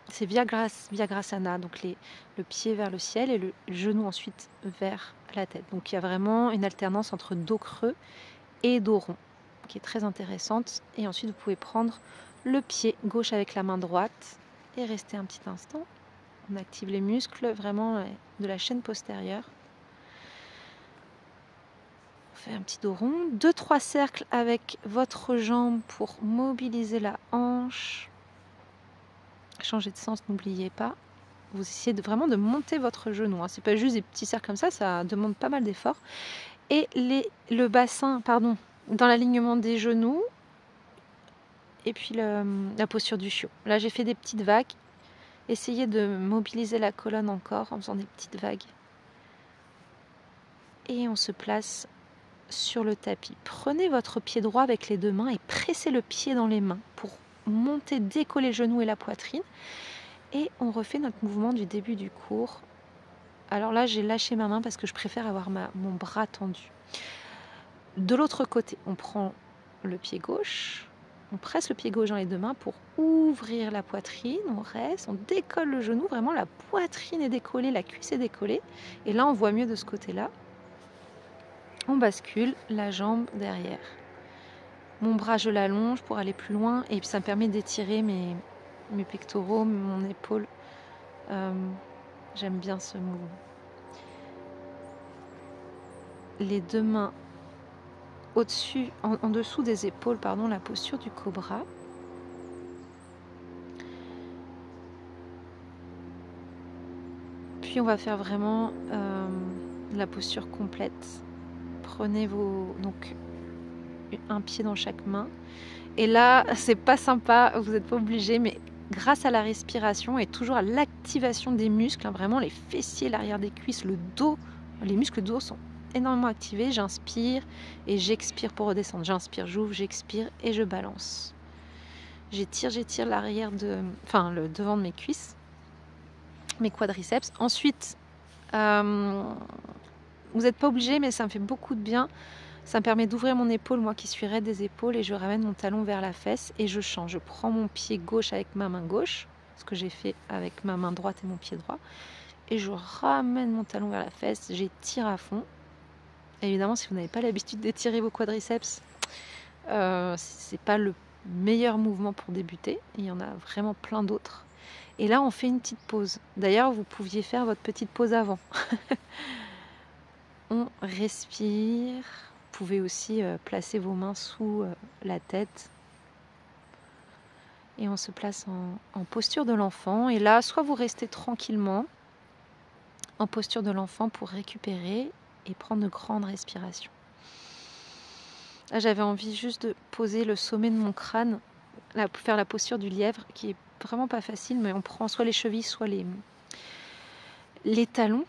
c'est Vyagrasana, donc le pied vers le ciel et le genou ensuite vers la tête. Donc il y a vraiment une alternance entre dos creux et dos rond, qui est très intéressante. Et ensuite vous pouvez prendre le pied gauche avec la main droite et rester un petit instant. On active les muscles vraiment de la chaîne postérieure. Fait un petit dos rond, 2-3 cercles avec votre jambe pour mobiliser la hanche. Changer de sens, n'oubliez pas. Vous essayez vraiment de monter votre genou. C'est pas juste des petits cercles comme ça demande pas mal d'efforts. Et le bassin, dans l'alignement des genoux. Et puis la posture du chiot. Là, j'ai fait des petites vagues. Essayez de mobiliser la colonne encore en faisant des petites vagues. Et on se place sur le tapis. Prenez votre pied droit avec les deux mains et pressez le pied dans les mains pour monter, décoller le genou et la poitrine. Et on refait notre mouvement du début du cours. Alors là, j'ai lâché ma main parce que je préfère avoir mon bras tendu. De l'autre côté, on prend le pied gauche, on presse le pied gauche dans les deux mains pour ouvrir la poitrine, on reste, on décolle le genou, vraiment la poitrine est décollée, la cuisse est décollée. Et là, on voit mieux de ce côté-là. On bascule la jambe derrière. Mon bras, je l'allonge pour aller plus loin et puis ça me permet d'étirer mes pectoraux, mon épaule. J'aime bien ce mouvement. Les deux mains au-dessus, en dessous des épaules, la posture du cobra. Puis on va faire vraiment la posture complète. Prenez donc un pied dans chaque main. Et là, c'est pas sympa, vous n'êtes pas obligé, mais grâce à la respiration et toujours à l'activation des muscles, vraiment les fessiers, l'arrière des cuisses, le dos, les muscles du dos sont énormément activés. J'inspire et j'expire pour redescendre. J'inspire, j'ouvre, j'expire et je balance. J'étire l'arrière le devant de mes cuisses, mes quadriceps. Ensuite, Vous n'êtes pas obligé, mais ça me fait beaucoup de bien. Ça me permet d'ouvrir mon épaule, moi qui suis raide des épaules, et je ramène mon talon vers la fesse et je change. Je prends mon pied gauche avec ma main gauche, ce que j'ai fait avec ma main droite et mon pied droit, et je ramène mon talon vers la fesse, j'étire à fond. Évidemment, si vous n'avez pas l'habitude d'étirer vos quadriceps, c'est pas le meilleur mouvement pour débuter. Il y en a vraiment plein d'autres. Et là, on fait une petite pause. D'ailleurs, vous pouviez faire votre petite pause avant. On respire. Vous pouvez aussi placer vos mains sous la tête. Et on se place en posture de l'enfant. Et là, soit vous restez tranquillement en posture de l'enfant pour récupérer et prendre de grandes respirations. Là, j'avais envie juste de poser le sommet de mon crâne, là, pour faire la posture du lièvre, qui est vraiment pas facile, mais on prend soit les chevilles, soit les talons,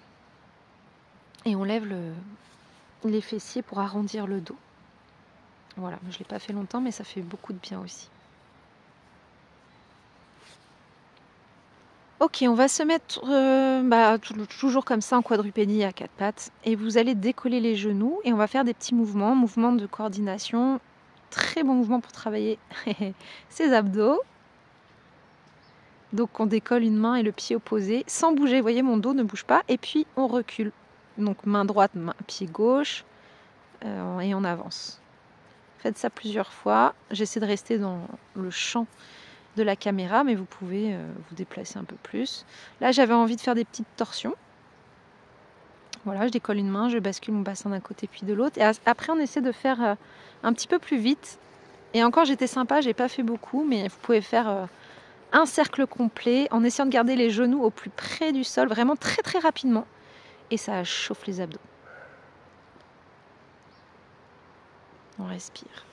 et on lève les fessiers pour arrondir le dos. Voilà, je ne l'ai pas fait longtemps, mais ça fait beaucoup de bien aussi. Ok, on va se mettre toujours comme ça en quadrupédie à quatre pattes. Et vous allez décoller les genoux et on va faire des petits mouvements de coordination. Très bon mouvement pour travailler ses abdos. Donc on décolle une main et le pied opposé sans bouger. Vous voyez, mon dos ne bouge pas. Et puis on recule. Donc main droite, pied gauche et on avance. Faites ça plusieurs fois. J'essaie de rester dans le champ de la caméra, mais vous pouvez vous déplacer un peu plus. Là, j'avais envie de faire des petites torsions. Voilà, je décolle une main, je bascule mon bassin d'un côté puis de l'autre. Et après, on essaie de faire un petit peu plus vite. Et encore, j'étais sympa, j'ai pas fait beaucoup, mais vous pouvez faire un cercle complet en essayant de garder les genoux au plus près du sol, vraiment très très rapidement. Et ça chauffe les abdos. On respire.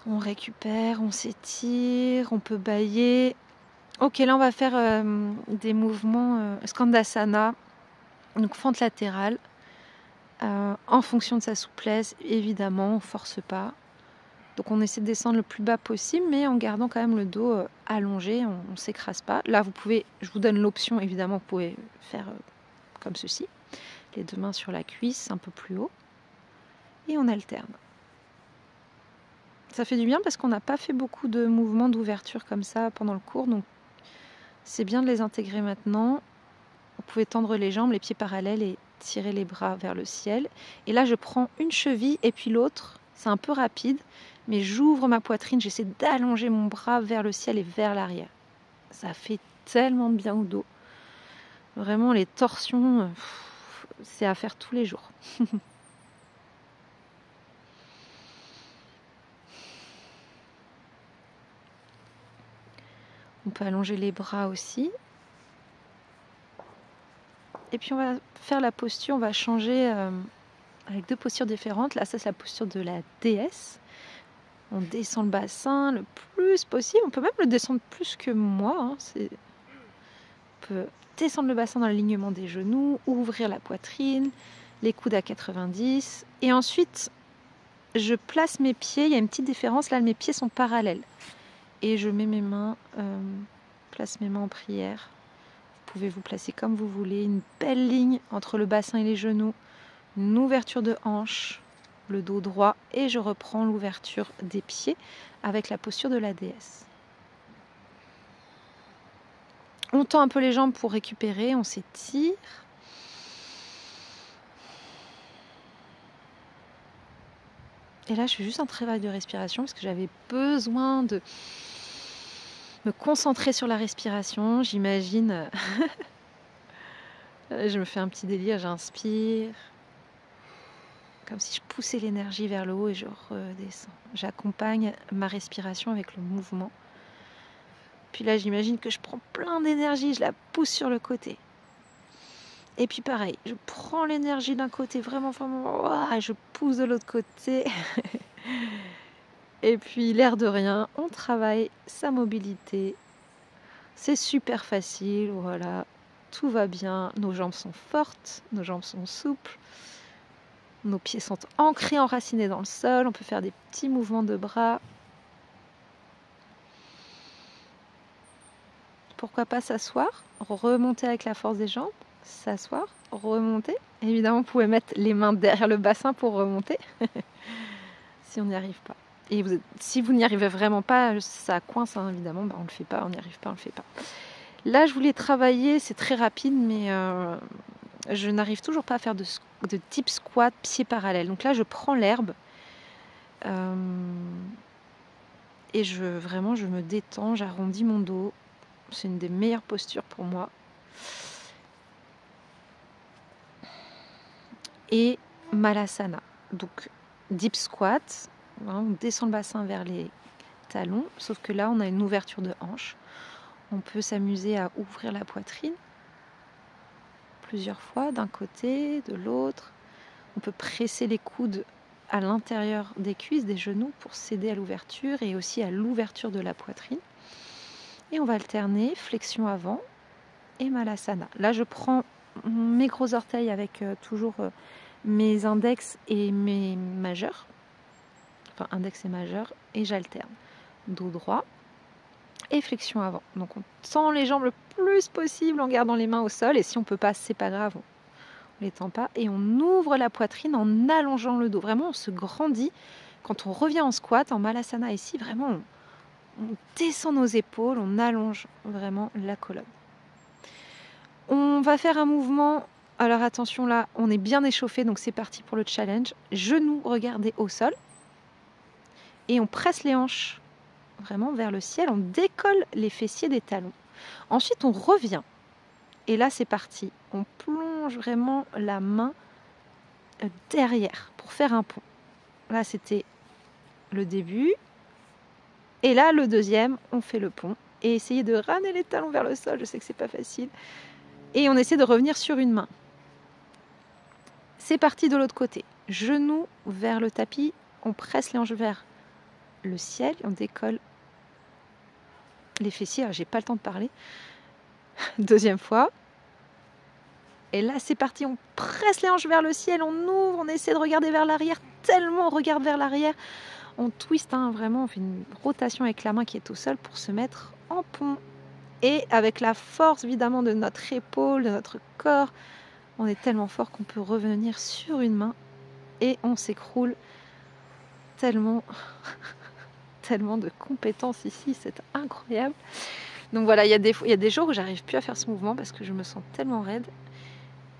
On récupère, on s'étire, on peut bâiller. Ok, là on va faire des mouvements Skandasana, donc fente latérale, en fonction de sa souplesse, évidemment, on ne force pas. Donc on essaie de descendre le plus bas possible, mais en gardant quand même le dos allongé, on ne s'écrase pas. Là, vous pouvez, je vous donne l'option, évidemment, vous pouvez faire comme ceci, les deux mains sur la cuisse, un peu plus haut, et on alterne. Ça fait du bien parce qu'on n'a pas fait beaucoup de mouvements d'ouverture comme ça pendant le cours, donc c'est bien de les intégrer maintenant. Vous pouvez tendre les jambes, les pieds parallèles et tirer les bras vers le ciel. Et là, je prends une cheville et puis l'autre. C'est un peu rapide, mais j'ouvre ma poitrine, j'essaie d'allonger mon bras vers le ciel et vers l'arrière. Ça fait tellement de bien au dos. Vraiment, les torsions, c'est à faire tous les jours. On peut allonger les bras aussi. Et puis on va faire la posture, on va changer avec deux postures différentes. Là, ça c'est la posture de la déesse. On descend le bassin le plus possible. On peut même le descendre plus que moi. On peut descendre le bassin dans l'alignement des genoux, ouvrir la poitrine, les coudes à 90. Et ensuite, je place mes pieds. Il y a une petite différence. Là, mes pieds sont parallèles. Et je mets mes mains, place mes mains en prière. Vous pouvez vous placer comme vous voulez. Une belle ligne entre le bassin et les genoux. Une ouverture de hanche, le dos droit. Et je reprends l'ouverture des pieds avec la posture de la déesse. On tend un peu les jambes pour récupérer. On s'étire. Et là, je fais juste un travail de respiration parce que j'avais besoin de me concentrer sur la respiration. J'imagine, je me fais un petit délire, j'inspire, comme si je poussais l'énergie vers le haut et je redescends. J'accompagne ma respiration avec le mouvement. Puis là, j'imagine que je prends plein d'énergie, je la pousse sur le côté. Et puis pareil, je prends l'énergie d'un côté, vraiment, je pousse de l'autre côté. Et puis, l'air de rien, on travaille sa mobilité. C'est super facile, voilà. Tout va bien, nos jambes sont fortes, nos jambes sont souples. Nos pieds sont ancrés, enracinés dans le sol. On peut faire des petits mouvements de bras. pourquoi pas s'asseoir, remonter avec la force des jambes, s'asseoir, remonter. Évidemment, vous pouvez mettre les mains derrière le bassin pour remonter, si on n'y arrive pas. Et si vous n'y arrivez vraiment pas, ça coince, hein, évidemment, on ne le fait pas, on n'y arrive pas, on ne le fait pas. Là, je voulais travailler, c'est très rapide, mais je n'arrive toujours pas à faire de type squat, pieds parallèles. Donc là, je prends l'herbe et je me détends, j'arrondis mon dos. C'est une des meilleures postures pour moi. Et Malasana. Donc deep squat, hein, on descend le bassin vers les talons, sauf que là, on a une ouverture de hanche. On peut s'amuser à ouvrir la poitrine plusieurs fois, d'un côté, de l'autre. On peut presser les coudes à l'intérieur des cuisses, des genoux, pour s'aider à l'ouverture et aussi à l'ouverture de la poitrine. Et on va alterner flexion avant et Malasana. Là, je prends mes gros orteils avec toujours mes index et mes majeurs. Enfin, index et majeur. Et j'alterne. Dos droit et flexion avant. Donc on tend les jambes le plus possible en gardant les mains au sol. Et si on ne peut pas, c'est pas grave. On les tend pas. Et on ouvre la poitrine en allongeant le dos. Vraiment, on se grandit. Quand on revient en squat, en Malasana ici, vraiment, on descend nos épaules, on allonge vraiment la colonne. On va faire un mouvement. Alors attention là, on est bien échauffé, donc c'est parti pour le challenge. Genoux regardez au sol. Et on presse les hanches vraiment vers le ciel. On décolle les fessiers des talons. Ensuite, on revient. Et là, c'est parti. On plonge vraiment la main derrière pour faire un pont. Là, c'était le début. Et là, le deuxième, on fait le pont. Et essayez de ramener les talons vers le sol. Je sais que c'est pas facile. Et on essaie de revenir sur une main. C'est parti de l'autre côté. Genoux vers le tapis. On presse les hanches vers le ciel. On décolle les fessiers. Alors, j'ai pas le temps de parler. Deuxième fois. Et là, c'est parti. On presse les hanches vers le ciel. On ouvre. On essaie de regarder vers l'arrière. Tellement on regarde vers l'arrière. On twist, hein, vraiment. On fait une rotation avec la main qui est au sol pour se mettre en pont. Et avec la force, évidemment, de notre épaule, de notre corps, on est tellement fort qu'on peut revenir sur une main et on s'écroule. Tellement, tellement de compétences ici, c'est incroyable. Donc voilà, il y a des jours où j'arrive plus à faire ce mouvement parce que je me sens tellement raide.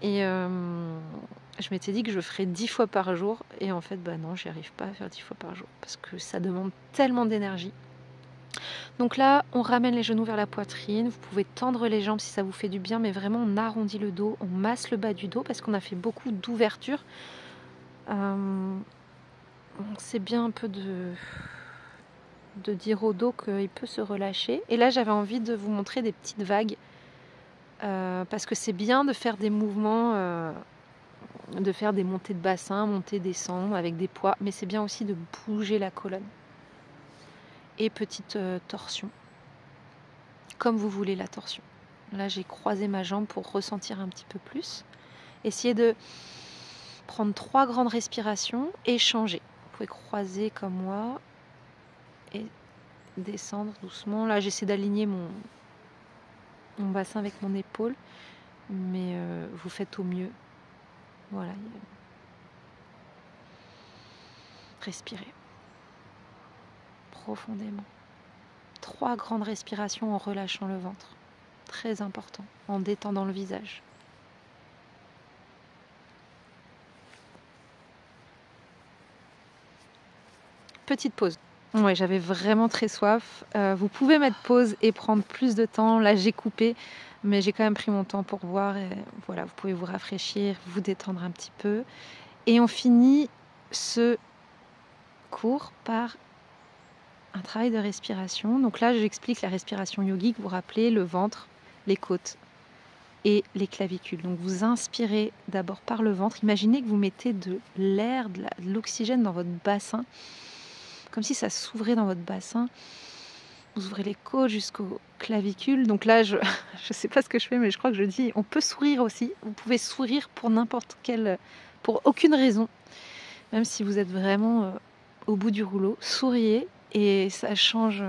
Et je m'étais dit que je ferais 10 fois par jour. Et en fait, bah non, j'y arrive pas à faire 10 fois par jour parce que ça demande tellement d'énergie. Donc là, on ramène les genoux vers la poitrine. Vous pouvez tendre les jambes si ça vous fait du bien, mais vraiment, on arrondit le dos, on masse le bas du dos parce qu'on a fait beaucoup d'ouverture. C'est bien un peu de dire au dos qu'il peut se relâcher. Et là, j'avais envie de vous montrer des petites vagues parce que c'est bien de faire des mouvements, de faire des montées de bassin, montées, descendre avec des poids, mais c'est bien aussi de bouger la colonne. Et petite torsion, comme vous voulez la torsion. Là, j'ai croisé ma jambe pour ressentir un petit peu plus. Essayez de prendre 3 grandes respirations et changer. Vous pouvez croiser comme moi et descendre doucement. Là, j'essaie d'aligner mon bassin avec mon épaule, mais vous faites au mieux. Voilà. Respirez profondément. 3 grandes respirations en relâchant le ventre. Très important, en détendant le visage. Petite pause. Ouais, j'avais vraiment très soif. Vous pouvez mettre pause et prendre plus de temps. Là, j'ai coupé, mais j'ai quand même pris mon temps pour voir. Et voilà, vous pouvez vous rafraîchir, vous détendre un petit peu. Et on finit ce cours par un travail de respiration. Donc là, j'explique la respiration yogique. Vous vous rappelez le ventre, les côtes et les clavicules. Donc vous inspirez d'abord par le ventre. Imaginez que vous mettez de l'air, de l'oxygène dans votre bassin, comme si ça s'ouvrait dans votre bassin. Vous ouvrez les côtes jusqu'aux clavicules. Donc là, je ne sais pas ce que je fais, mais je crois que je dis, on peut sourire aussi. Vous pouvez sourire pour pour aucune raison. Même si vous êtes vraiment au bout du rouleau, souriez et ça change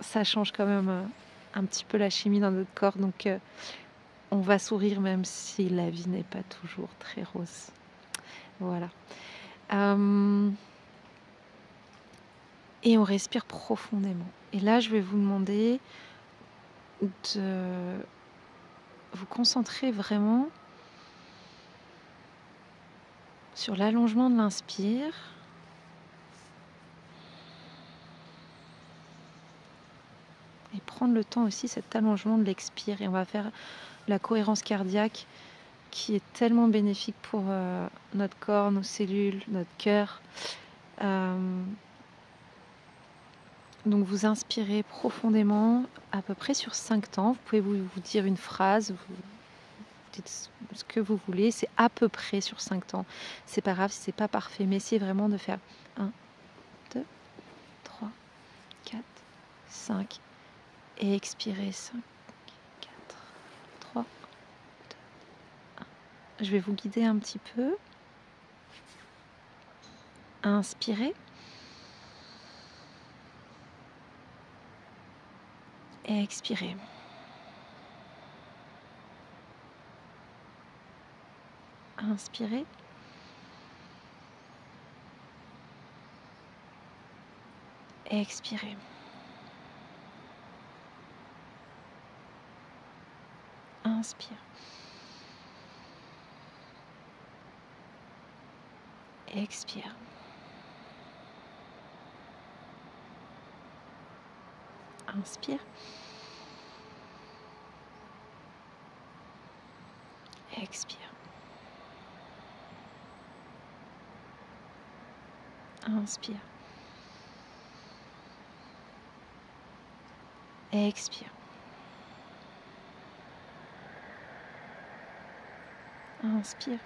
quand même un petit peu la chimie dans notre corps. Donc on va sourire même si la vie n'est pas toujours très rose. Voilà. Et on respire profondément. Et là, je vais vous demander de vous concentrer vraiment sur l'allongement de l'inspire et prendre le temps aussi, cet allongement de l'expire. Et on va faire la cohérence cardiaque qui est tellement bénéfique pour notre corps, nos cellules, notre cœur. Donc vous inspirez profondément, à peu près sur 5 temps. Vous pouvez vous dire une phrase, vous dites ce que vous voulez. C'est à peu près sur 5 temps. C'est pas grave si c'est pas parfait, mais essayez vraiment de faire 1, 2, 3, 4, 5 et expirez 5, 4, 3, 2, 1. Je vais vous guider un petit peu. Inspirez. Et expirez. Inspirez. Et expirez. Inspire. Expire. Inspire. Expire. Inspire. Expire. Inspire.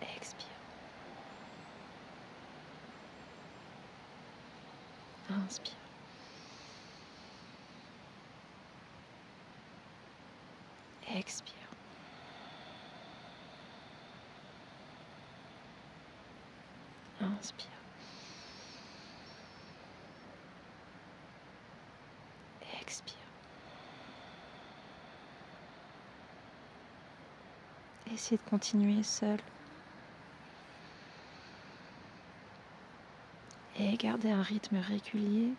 Expire. Inspire. Expire. Inspire. Expire. Essayez de continuer seul. Et gardez un rythme régulier.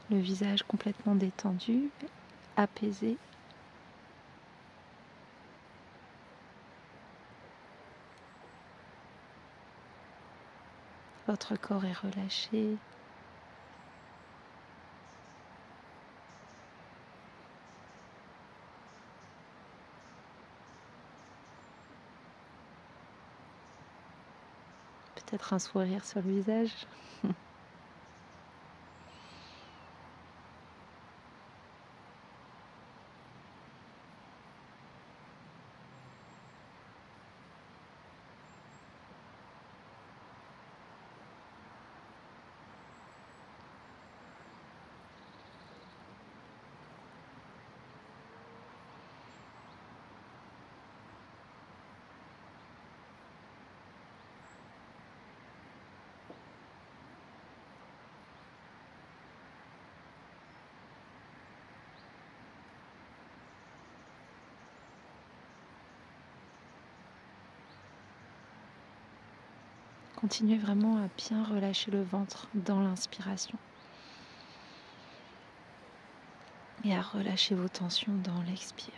Le visage complètement détendu, apaisé. Votre corps est relâché. Peut-être un sourire sur le visage. Continuez vraiment à bien relâcher le ventre dans l'inspiration et à relâcher vos tensions dans l'expire.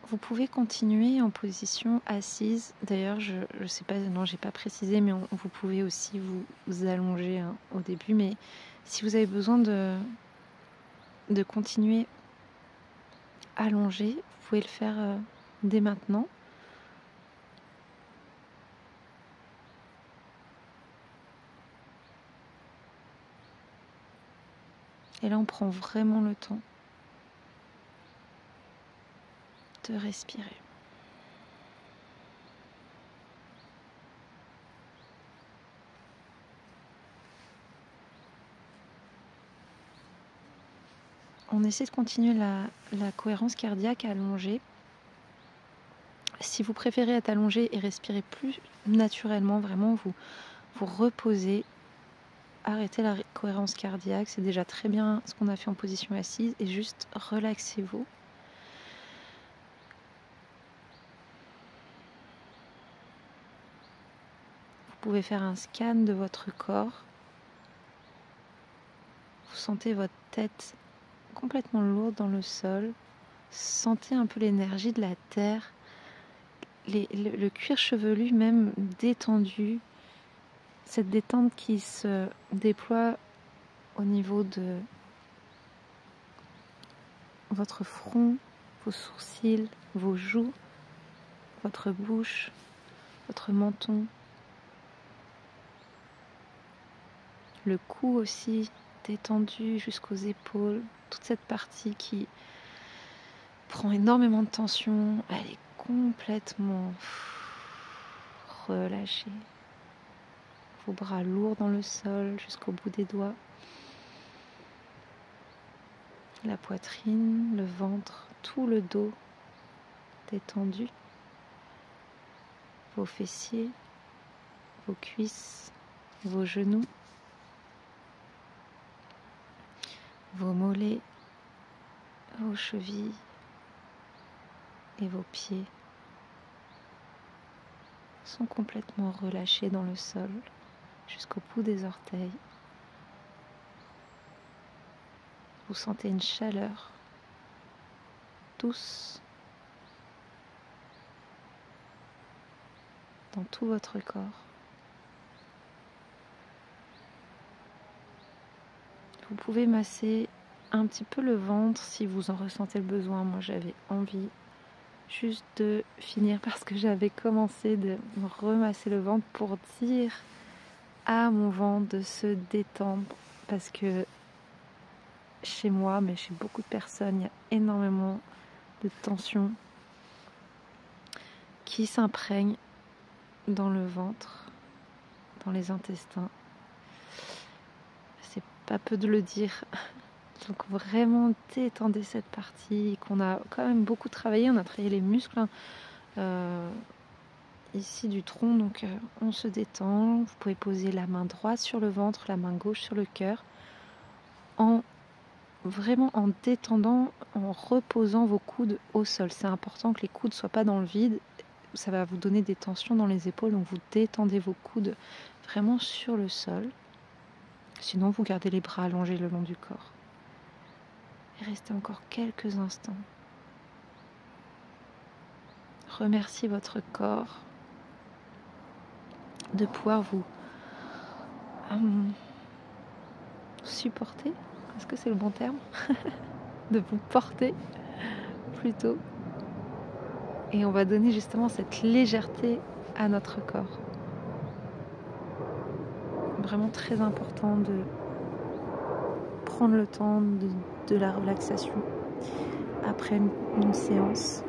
Vous pouvez continuer en position assise. D'ailleurs, je ne sais pas, non, j'ai pas précisé, mais vous pouvez aussi vous allonger au début. Mais si vous avez besoin de continuer allongé, vous pouvez le faire dès maintenant. Et là, on prend vraiment le temps de respirer. on essaie de continuer la cohérence cardiaque allongée. Si vous préférez être allongé et respirer plus naturellement, vraiment vous reposez, arrêtez la cohérence cardiaque, c'est déjà très bien ce qu'on a fait en position assise, et juste relaxez-vous. Vous pouvez faire un scan de votre corps. Vous sentez votre tête complètement lourde dans le sol. Sentez un peu l'énergie de la terre, le cuir chevelu même détendu. Cette détente qui se déploie au niveau de votre front, vos sourcils, vos joues, votre bouche, votre menton, le cou aussi détendu jusqu'aux épaules, toute cette partie qui prend énormément de tension, elle est complètement relâchée. Vos bras lourds dans le sol jusqu'au bout des doigts. La poitrine, le ventre, tout le dos détendu. Vos fessiers, vos cuisses, vos genoux, vos mollets, vos chevilles et vos pieds sont complètement relâchés dans le sol jusqu'au bout des orteils. Vous sentez une chaleur douce dans tout votre corps. Vous pouvez masser un petit peu le ventre si vous en ressentez le besoin. Moi, j'avais envie juste de finir parce que j'avais commencé de me remasser le ventre pour dire à mon ventre de se détendre, parce que chez moi, mais chez beaucoup de personnes, il y a énormément de tension qui s'imprègne dans le ventre, dans les intestins. C'est pas peu de le dire. Donc vraiment détendez cette partie qu'on a quand même beaucoup travaillé. On a travaillé les muscles ici du tronc, donc on se détend. Vous pouvez poser la main droite sur le ventre, la main gauche sur le cœur, vraiment en détendant, en reposant vos coudes au sol. C'est important que les coudes ne soient pas dans le vide. Ça va vous donner des tensions dans les épaules, donc vous détendez vos coudes vraiment sur le sol. Sinon, vous gardez les bras allongés le long du corps. Et restez encore quelques instants. Remerciez votre corps de pouvoir vous supporter. Est-ce que c'est le bon terme? De vous porter plutôt. Et on va donner justement cette légèreté à notre corps. Vraiment très important de prendre le temps de la relaxation après une séance.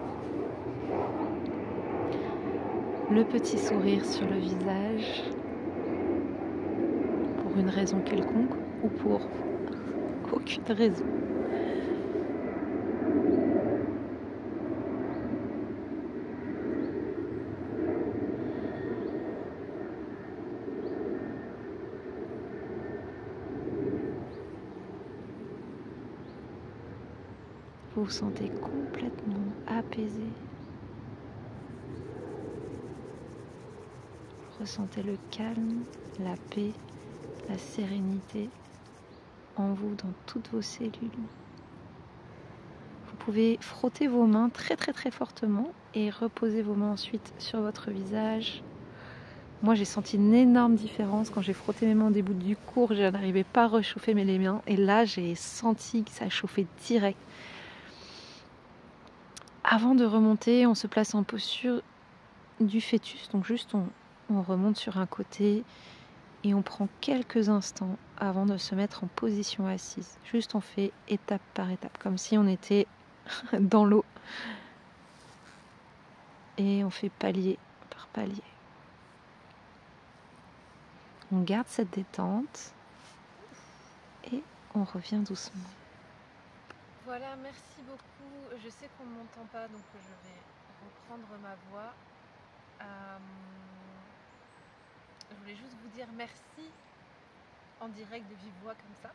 Le petit sourire sur le visage pour une raison quelconque ou pour aucune raison. Vous vous sentez complètement apaisé. Ressentez le calme, la paix, la sérénité en vous, dans toutes vos cellules. Vous pouvez frotter vos mains très très très fortement et reposer vos mains ensuite sur votre visage. Moi, j'ai senti une énorme différence quand j'ai frotté mes mains au début du cours. Je n'arrivais pas à réchauffer mes mains et là, j'ai senti que ça chauffait direct. Avant de remonter, on se place en posture du fœtus, donc juste on remonte sur un côté et on prend quelques instants avant de se mettre en position assise. Juste on fait étape par étape, comme si on était dans l'eau. Et on fait palier par palier. On garde cette détente et on revient doucement. Voilà, merci beaucoup. Je sais qu'on ne m'entend pas, donc je vais reprendre ma voix. Euh, je voulais juste vous dire merci en direct de vive voix comme ça.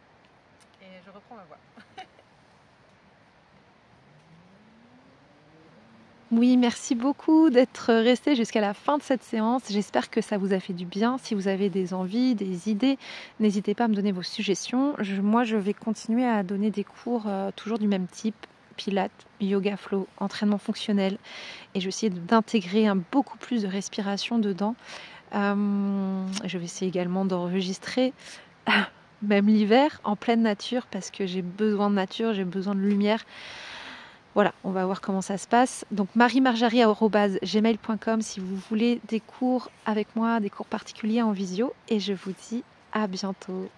Et je reprends ma voix. Oui, merci beaucoup d'être resté jusqu'à la fin de cette séance. J'espère que ça vous a fait du bien. Si vous avez des envies, des idées, n'hésitez pas à me donner vos suggestions. Moi, je vais continuer à donner des cours toujours du même type. Pilates, yoga flow, entraînement fonctionnel. Et je vais essayer d'intégrer beaucoup plus de respiration dedans. Je vais essayer également d'enregistrer, même l'hiver, en pleine nature, parce que j'ai besoin de nature, j'ai besoin de lumière. Voilà, on va voir comment ça se passe. Donc mariemarjari@gmail.com si vous voulez des cours avec moi, des cours particuliers en visio. Et je vous dis à bientôt.